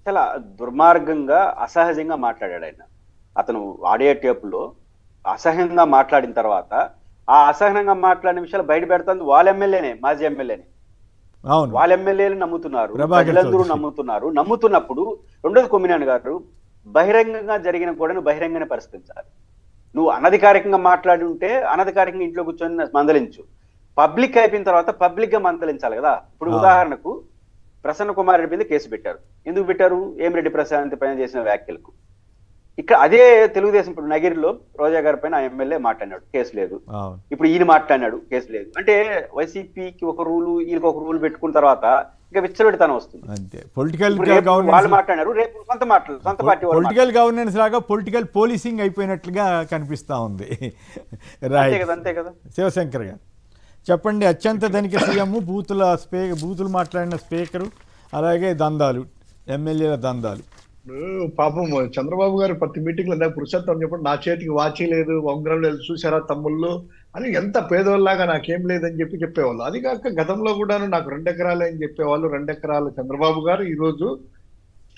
చాలా దుర్మార్గంగా అసహజంగా మాట్లాడాడు ఆయన. అతను ఆడియో టేపులో అసహ్యంగా మాట్లాడిన తర్వాత ఆ అసహనంగా మాట్లాడిన విషయాలు బయట పెడుతుంది వాళ్ళ ఎమ్మెల్యేనే, మాజీ ఎమ్మెల్యేనే. వాళ్ళ ఎమ్మెల్యేలు నమ్ముతున్నారు, ప్రజలందరూ నమ్ముతున్నారు. నమ్ముతున్నప్పుడు రెండోది కొమ్మినేని గారు బహిరంగంగా జరిగిన కూడా నువ్వు బహిరంగానే పరిస్థితించాలి. నువ్వు అనధికారికంగా మాట్లాడి ఉంటే అనధికారికంగా ఇంట్లో కూర్చొని మందలించు. పబ్లిక్ అయిపోయిన తర్వాత పబ్లిక్ గా మందలించాలి కదా. ఇప్పుడు ఉదాహరణకు ప్రసన్న కుమార్ రెడ్డి మీద కేసు పెట్టారు. ఎందుకు పెట్టారు? ఏమిరెడ్డి ప్రశాంత్ పైన చేసిన వ్యాఖ్యలకు. ఇక్కడ అదే తెలుగుదేశం ఇప్పుడు నగిరిలో రోజా గారి పైన ఆ ఎమ్మెల్యే మాట్లాడినాడు, కేసు లేదు. ఇప్పుడు ఈయన మాట్లాడినాడు, కేసు లేదు. అంటే వైసీపీకి ఒక రూలు, వీళ్ళకి ఒక రూల్ పెట్టుకున్న తర్వాత ఇంకా విచ్చలవిడితనం వస్తుంది. వాళ్ళు మాట్లాడారు, రేపు సొంత పార్టీ పొలిటికల్ గవర్నెన్స్ లాగా పొలిటికల్ పోలీసింగ్ అయిపోయినట్లుగా కనిపిస్తా ఉంది. అంతే కదా. శివశంకర్ గారు చెప్పండి, అత్యంత ధనిక సీఎం, బూతులు మాట్లాడిన స్పీకరు, అలాగే దందాలు, ఎమ్మెల్యేల దందాలు. పాపం చంద్రబాబు గారు ప్రతి మీటింగ్ లో పురుషోత్తం చెప్పండి, నా చేతికి వాచి లేదు, ఉంగరం లేదు, చూసారా తమ్ముళ్ళు అని ఎంత పేదోళ్ళలాగా నాకేం లేదని చెప్పేవాళ్ళు. అది కాక గతంలో కూడా నాకు 2 ఎకరాలే అని చెప్పేవాళ్ళు. 2 ఎకరాలు చంద్రబాబు గారు ఈరోజు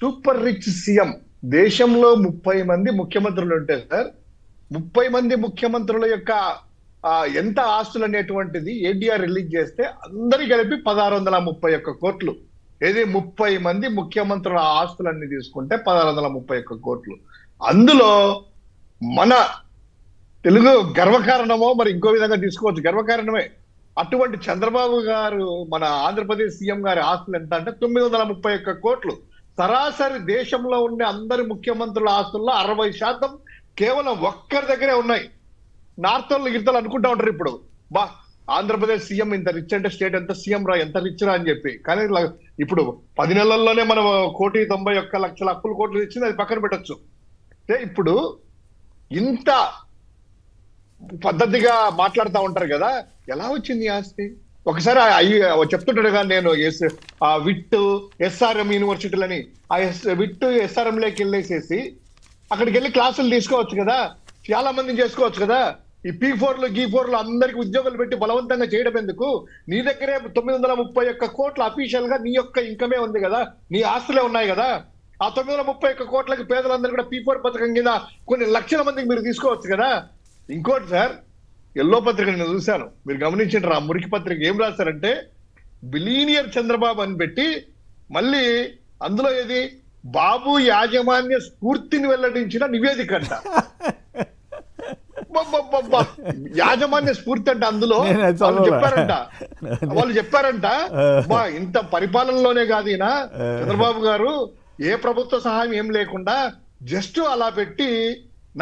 సూపర్ రిచ్ సీఎం. దేశంలో 30 మంది ముఖ్యమంత్రులు ఉంటే సార్, 30 మంది ముఖ్యమంత్రుల యొక్క ఎంత ఆస్తులు అనేటువంటిది ఏడీఆర్ రిలీజ్ చేస్తే అందరికి కలిపి 1631 కోట్లు. ఏది 30 మంది ముఖ్యమంత్రుల ఆస్తులన్నీ తీసుకుంటే 1631 కోట్లు. అందులో మన తెలుగు గర్వకారణమో మరి ఇంకో విధంగా తీసుకోవచ్చు, గర్వకారణమే. అటువంటి చంద్రబాబు గారు మన ఆంధ్రప్రదేశ్ సీఎం గారి ఆస్తులు ఎంత అంటే 931 కోట్లు. సరాసరి దేశంలో ఉండే అందరి ముఖ్యమంత్రుల ఆస్తుల్లో 60% కేవలం ఒక్కరి దగ్గరే ఉన్నాయి. నార్త్ వాళ్ళు గిరితలు అనుకుంటా ఉంటారు ఇప్పుడు, ఆంధ్రప్రదేశ్ సీఎం ఇంత రిచ్ అంటే స్టేట్ ఎంత సీఎం రా, ఎంత రిచ్ రా అని చెప్పి. కానీ ఇప్పుడు 10 నెలల్లోనే మనం 1,91,00,000 అప్పుల కోట్లు ఇచ్చింది, అది పక్కన పెట్టచ్చు. ఇప్పుడు ఇంత పద్ధతిగా మాట్లాడుతూ ఉంటారు కదా, ఎలా వచ్చింది ఆస్తి? ఒకసారి చెప్తుంటాడు కదా, నేను విట్ ఎస్ఆర్ఎం యూనివర్సిటీలని, ఆ విట్ ఎస్ఆర్ఎం లోకి వెళ్ళేసేసి అక్కడికి వెళ్ళి క్లాసులు తీసుకోవచ్చు కదా, చాలా మందిని చేసుకోవచ్చు కదా. ఈ P4లు G4లు అందరికి ఉద్యోగాలు పెట్టి బలవంతంగా చేయడం ఎందుకు? నీ దగ్గరే 931 కోట్ల అఫీషియల్ గా నీ యొక్క ఇన్కమే ఉంది కదా, నీ ఆస్తులే ఉన్నాయి కదా. ఆ 931 కోట్లకి పేదలందరూ కూడా P4 పథకం కింద కొన్ని లక్షల మందికి మీరు తీసుకోవచ్చు కదా. ఇంకోటి సార్, ఎల్లో పత్రిక నేను చూశాను, మీరు గమనించారు. ఆ మురికి పత్రిక ఏం రాశారంటే బిలీనియర్ చంద్రబాబు అని పెట్టి మళ్ళీ అందులో ఏది బాబు యాజమాన్య స్ఫూర్తిని వెల్లడించిన నివేదిక అంట. యాజమాన్య స్ఫూర్తి అంటే అందులో వాళ్ళు చెప్పారంట ఇంత పరిపాలనలోనే కాదు ఈయన చంద్రబాబు గారు ఏ ప్రభుత్వ సహాయం ఏం లేకుండా జస్ట్ అలా పెట్టి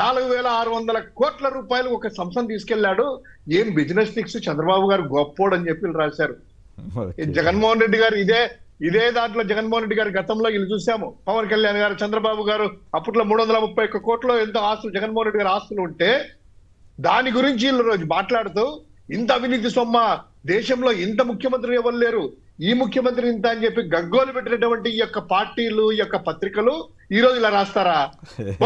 4,600 కోట్ల రూపాయలు ఒక సంస్థను తీసుకెళ్లాడు. ఏం బిజినెస్ ఫిక్స్, చంద్రబాబు గారు గొప్పోడు అని చెప్పి రాశారు. జగన్మోహన్ రెడ్డి గారు ఇదే దాంట్లో జగన్మోహన్ రెడ్డి గారు గతంలో వీళ్ళు చూసాము. పవన్ కళ్యాణ్ గారు, చంద్రబాబు గారు అప్పట్లో 331 కోట్లు ఎంతో ఆస్తులు జగన్మోహన్ రెడ్డి గారు ఆస్తులు ఉంటే దాని గురించి వీళ్ళు రోజు మాట్లాడుతూ ఇంత అవినీతి సొమ్మ దేశంలో ఇంత ముఖ్యమంత్రి ఎవరు లేరు, ఈ ముఖ్యమంత్రి ఇంత అని చెప్పి గగ్గోలు పెట్టినటువంటి ఈ యొక్క పార్టీలు, ఈ యొక్క పత్రికలు ఈ రోజు ఇలా రాస్తారా?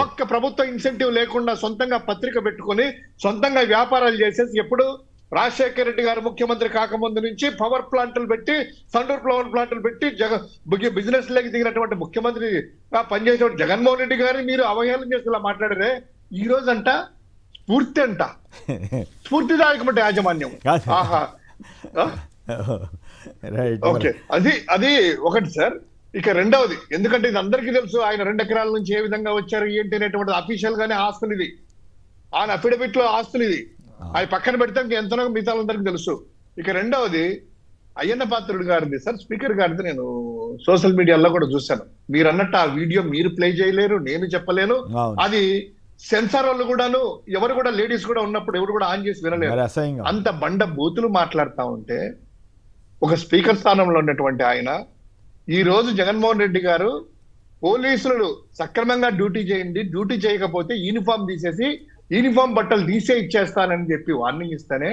ఒక్క ప్రభుత్వ ఇన్సెంటివ్ లేకుండా సొంతంగా పత్రిక పెట్టుకొని సొంతంగా వ్యాపారాలు చేసేసి, ఎప్పుడు రాజశేఖర రెడ్డి గారు ముఖ్యమంత్రి కాకముందు నుంచి పవర్ ప్లాంట్లు పెట్టి, సండూర్ పవర్ ప్లాంట్లు పెట్టి బిజినెస్ లేకి దిగినటువంటి ముఖ్యమంత్రి పనిచేసే జగన్మోహన్ రెడ్డి గారిని మీరు అవహేళన చేసి ఇలా మాట్లాడరే. ఈ రోజు అంట స్ఫూర్తి అంట, స్ఫూర్తిదాయకమంటే యాజమాన్యం. ఆహా, ఓకే, అది ఒకటి సార్. ఇక రెండవది, ఎందుకంటే ఇది అందరికీ తెలుసు ఆయన 2 ఎకరాల నుంచి ఏ విధంగా వచ్చారు ఏంటి అనేటువంటి అఫీషియల్ గానే ఆస్తులు ఇది, ఆయన అఫిడవిట్ లో ఆస్తులు ఇది. అవి పక్కన పెడితే ఎంతనో మిగతా వాళ్ళందరికీ తెలుసు. ఇక రెండవది అయ్యన్న పాత్రుడు గారిది సార్, స్పీకర్ గారిది నేను సోషల్ మీడియాలో కూడా చూశాను. మీరు అన్నట్టు ఆ వీడియో మీరు ప్లే చేయలేరు, నేను చెప్పలేను. అది సెన్సార్ వాళ్ళు కూడాను, ఎవరు కూడా లేడీస్ కూడా ఉన్నప్పుడు ఎవరు కూడా ఆన్ చేసి వినలేరు. అంత బండ బూతులు మాట్లాడుతా ఉంటే ఒక స్పీకర్ స్థానంలో ఉన్నటువంటి ఆయన ఈ రోజు జగన్మోహన్ రెడ్డి గారు పోలీసులు సక్రమంగా డ్యూటీ చేయండి, డ్యూటీ చేయకపోతే యూనిఫామ్ తీసేసి యూనిఫామ్ బట్టలు తీసే ఇచ్చేస్తానని చెప్పి వార్నింగ్ ఇస్తేనే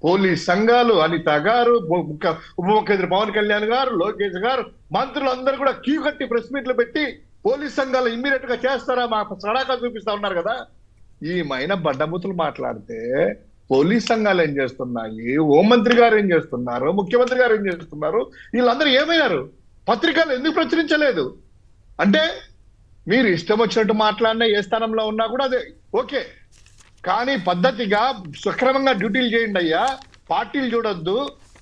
పోలీస్ సంఘాలు, అనిత గారు, ఉప ముఖ్యమంత్రి పవన్ కళ్యాణ్ గారు, లోకేష్ గారు, మంత్రులు అందరూ కూడా క్యూ కట్టి ప్రెస్ మీట్లు పెట్టి పోలీస్ సంఘాలు ఇమ్మీడియట్ గా చేస్తారా మా సడాకా చూపిస్తా ఉన్నారు కదా. ఈ మైన బడ్డబూతులు మాట్లాడితే పోలీస్ సంఘాలు ఏం చేస్తున్నాయి, హోంమంత్రి గారు ఏం చేస్తున్నారు, ముఖ్యమంత్రి గారు ఏం చేస్తున్నారు, వీళ్ళందరూ ఏమయ్యారు? పత్రికలు ఎందుకు ప్రచురించలేదు? అంటే మీరు ఇష్టం వచ్చినట్టు మాట్లాడినా ఏ స్థానంలో ఉన్నా కూడా అదే ఓకే, కానీ పద్ధతిగా సక్రమంగా డ్యూటీలు చేయండి అయ్యా, పార్టీలు చూడొద్దు.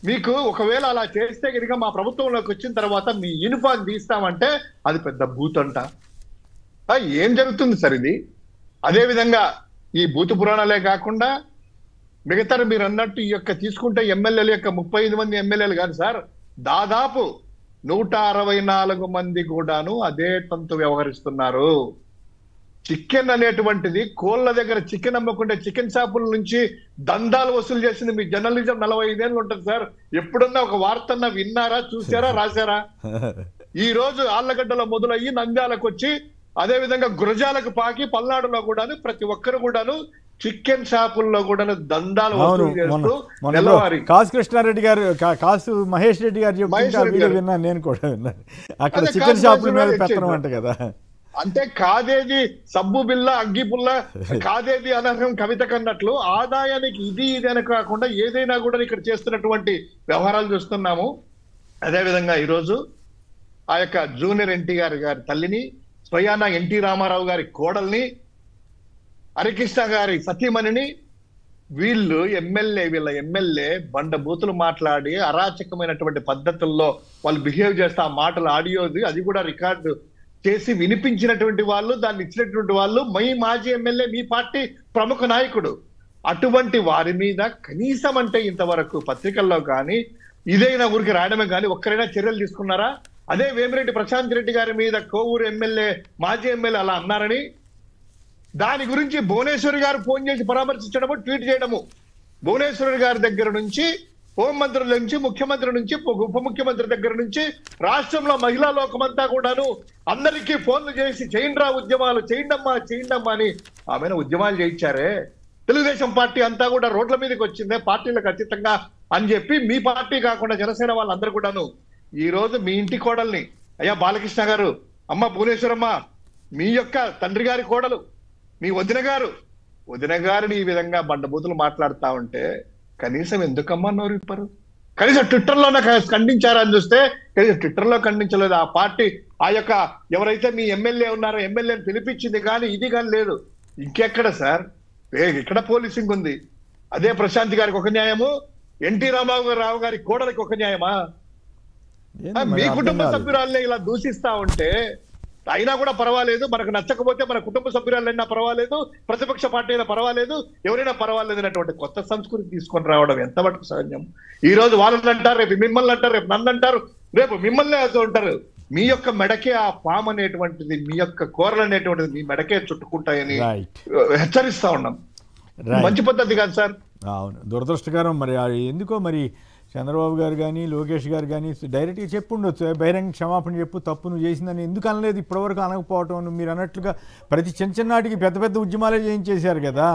మీకు ఒకవేళ అలా చేస్తే కనుక మా ప్రభుత్వంలోకి వచ్చిన తర్వాత మీ యూనిఫామ్ తీస్తామంటే అది పెద్ద బూత్ అంట. ఏం జరుగుతుంది సార్ ఇది? అదే విధంగా ఈ బూతు పురాణాలే కాకుండా మిగతా మీరు అన్నట్టు ఈ యొక్క తీసుకుంటే ఎమ్మెల్యేల యొక్క 35 మంది ఎమ్మెల్యేలు కాదు సార్, దాదాపు 164 మంది కూడాను అదే తంతు వ్యవహరిస్తున్నారు. చికెన్ అనేటువంటిది కోళ్ళ దగ్గర చికెన్ అమ్మకుంటే చికెన్ షాపుల నుంచి దందాలు వసూలు చేసింది మీ జర్నలిజం 45 ఏళ్ళు ఉంటుంది సార్. ఎప్పుడన్నా ఒక వార్తన్నా విన్నారా, చూసారా, రాశారా? ఈ రోజు ఆళ్లగడ్డలో మొదలయ్యి నంద్యాలకు వచ్చి అదే విధంగా గురజాలకు పాకి పల్నాడులో కూడాను ప్రతి ఒక్కరు కూడాను చికెన్ షాపుల్లో కూడా దందాలు వసూలు చేస్తూ నెలవారీ కాసు కృష్ణారెడ్డి గారు, కాసు మహేష్ రెడ్డి గారు చెప్తే విన్నాను, నేను కూడా విన్నాను. అక్కడ చికెన్ షాపుల మీద పెత్తనం అంట కదా. అంటే కాదేది సబ్బు బిల్ల అగ్గి పుల్ల, కాదేది అనర్హం కవిత కన్నట్లు ఆదాయానికి ఇది అని కాకుండా ఏదైనా కూడా ఇక్కడ చేస్తున్నటువంటి వ్యవహారాలు చూస్తున్నాము. అదేవిధంగా ఈరోజు ఆ యొక్క జూనియర్ ఎన్టీఆర్ గారి తల్లిని, స్వయాన ఎన్టీ రామారావు గారి కోడల్ని, హరికృష్ణ గారి సతీమణిని వీళ్ళ ఎమ్మెల్యే బండ బూతులు మాట్లాడి అరాచకమైనటువంటి పద్ధతుల్లో వాళ్ళు బిహేవ్ చేస్తే ఆ మాటలు ఆడియోది అది కూడా రికార్డు చేసి వినిపించినటువంటి వాళ్ళు, దాన్ని ఇచ్చినటువంటి వాళ్ళు మాజీ ఎమ్మెల్యే, మీ పార్టీ ప్రముఖ నాయకుడు. అటువంటి వారి మీద కనీసం అంటే ఇంతవరకు పత్రికల్లో కానీ ఇదైనా ఊరికి రాయడమే కానీ ఒక్కరైనా చర్యలు తీసుకున్నారా? అదే వేమిరెడ్డి ప్రశాంత్ రెడ్డి గారి మీద కోవూరు ఎమ్మెల్యే, మాజీ ఎమ్మెల్యే అలా అన్నారని దాని గురించి భువనేశ్వరి గారు ఫోన్ చేసి పరామర్శించడము, ట్వీట్ చేయడము. భువనేశ్వరి గారి దగ్గర నుంచి, హోంమంత్రుల నుంచి, ముఖ్యమంత్రి నుంచి, ఉప ముఖ్యమంత్రి దగ్గర నుంచి రాష్ట్రంలో మహిళా లోకమంతా కూడాను అందరికీ ఫోన్లు చేసి చేయండిరా ఉద్యమాలు, చేయండమ్మా అని ఆమెను ఉద్యమాలు చేయించారే. తెలుగుదేశం పార్టీ అంతా కూడా రోడ్ల మీదకి వచ్చిందే పార్టీలకు అతీతంగా అని చెప్పి మీ పార్టీ కాకుండా జనసేన వాళ్ళందరూ కూడాను ఈ రోజు మీ ఇంటి కోడల్ని, అయ్యా బాలకృష్ణ గారు, అమ్మ భువనేశ్వరమ్మ, మీ యొక్క తండ్రి గారి కోడలు, మీ వదిన గారిని ఈ విధంగా బండబూతులు మాట్లాడుతా ఉంటే కనీసం ఎందుకమ్మా నోరు ఇప్పరు? కనీసం ట్విట్టర్లోనే ఖండించారని చూస్తే కనీసం ట్విట్టర్లో ఖండించలేదు. ఆ పార్టీ ఆ యొక్క ఎవరైతే మీ ఎమ్మెల్యే ఉన్నారో ఎమ్మెల్యేని పిలిపించింది కానీ ఇది కానీ లేదు. ఇంకెక్కడ సార్? ఇక్కడ పోలీసింగ్ ఉంది. అదే ప్రశాంత్ గారికి ఒక న్యాయము, ఎన్టీ రామారావు గారి కోడలికి ఒక న్యాయమా? మీ కుటుంబ సభ్యురాలనే ఇలా దూషిస్తా ఉంటే అయినా కూడా పర్వాలేదు, మనకు నచ్చకపోతే మన కుటుంబ సభ్యురాలైనా పర్వాలేదు, ప్రతిపక్ష పార్టీ అయినా పర్వాలేదు, ఎవరైనా పర్వాలేదు అనేటువంటి కొత్త సంస్కృతి తీసుకొని రావడం ఎంతవరకు సహజం? ఈ రోజు వాళ్ళని అంటారు, రేపు మిమ్మల్ని అంటారు, రేపు నన్ను అంటారు, రేపు మిమ్మల్ని ఉంటారు. మీ యొక్క మెడకే ఆ పాము అనేటువంటిది, మీ యొక్క కూరలు అనేటువంటిది మీ మెడకే చుట్టుకుంటాయని హెచ్చరిస్తా ఉన్నాం. మంచి పద్ధతి కాదు సార్. అవును, దురదృష్టకరం. మరి ఎందుకో మరి చంద్రబాబు గారు కానీ లోకేష్ గారు కానీ డైరెక్ట్గా చెప్పుండొచ్చు, బహిరంగ క్షమాపణ చెప్పు, తప్పు నువ్వు చేసిందని ఎందుకు అనలేదు ఇప్పటివరకు అనకపోవటం? మీరు అన్నట్లుగా ప్రతి చిన్ననాటికి పెద్ద ఉద్యమాలే చేయించేశారు కదా.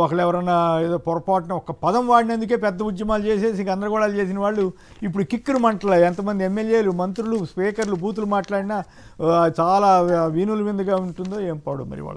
ఒకళ్ళు ఎవరన్నా ఏదో పొరపాటున ఒక పదం వాడినందుకే పెద్ద ఉద్యమాలు చేసేసి గందరగోళాలు చేసిన వాళ్ళు ఇప్పుడు కిక్కురు మంటల ఎంతమంది ఎమ్మెల్యేలు, మంత్రులు, స్పీకర్లు బూతులు మాట్లాడినా చాలా వీణుల విందుగా ఉంటుందో ఏం పాడు మరి వాళ్ళు.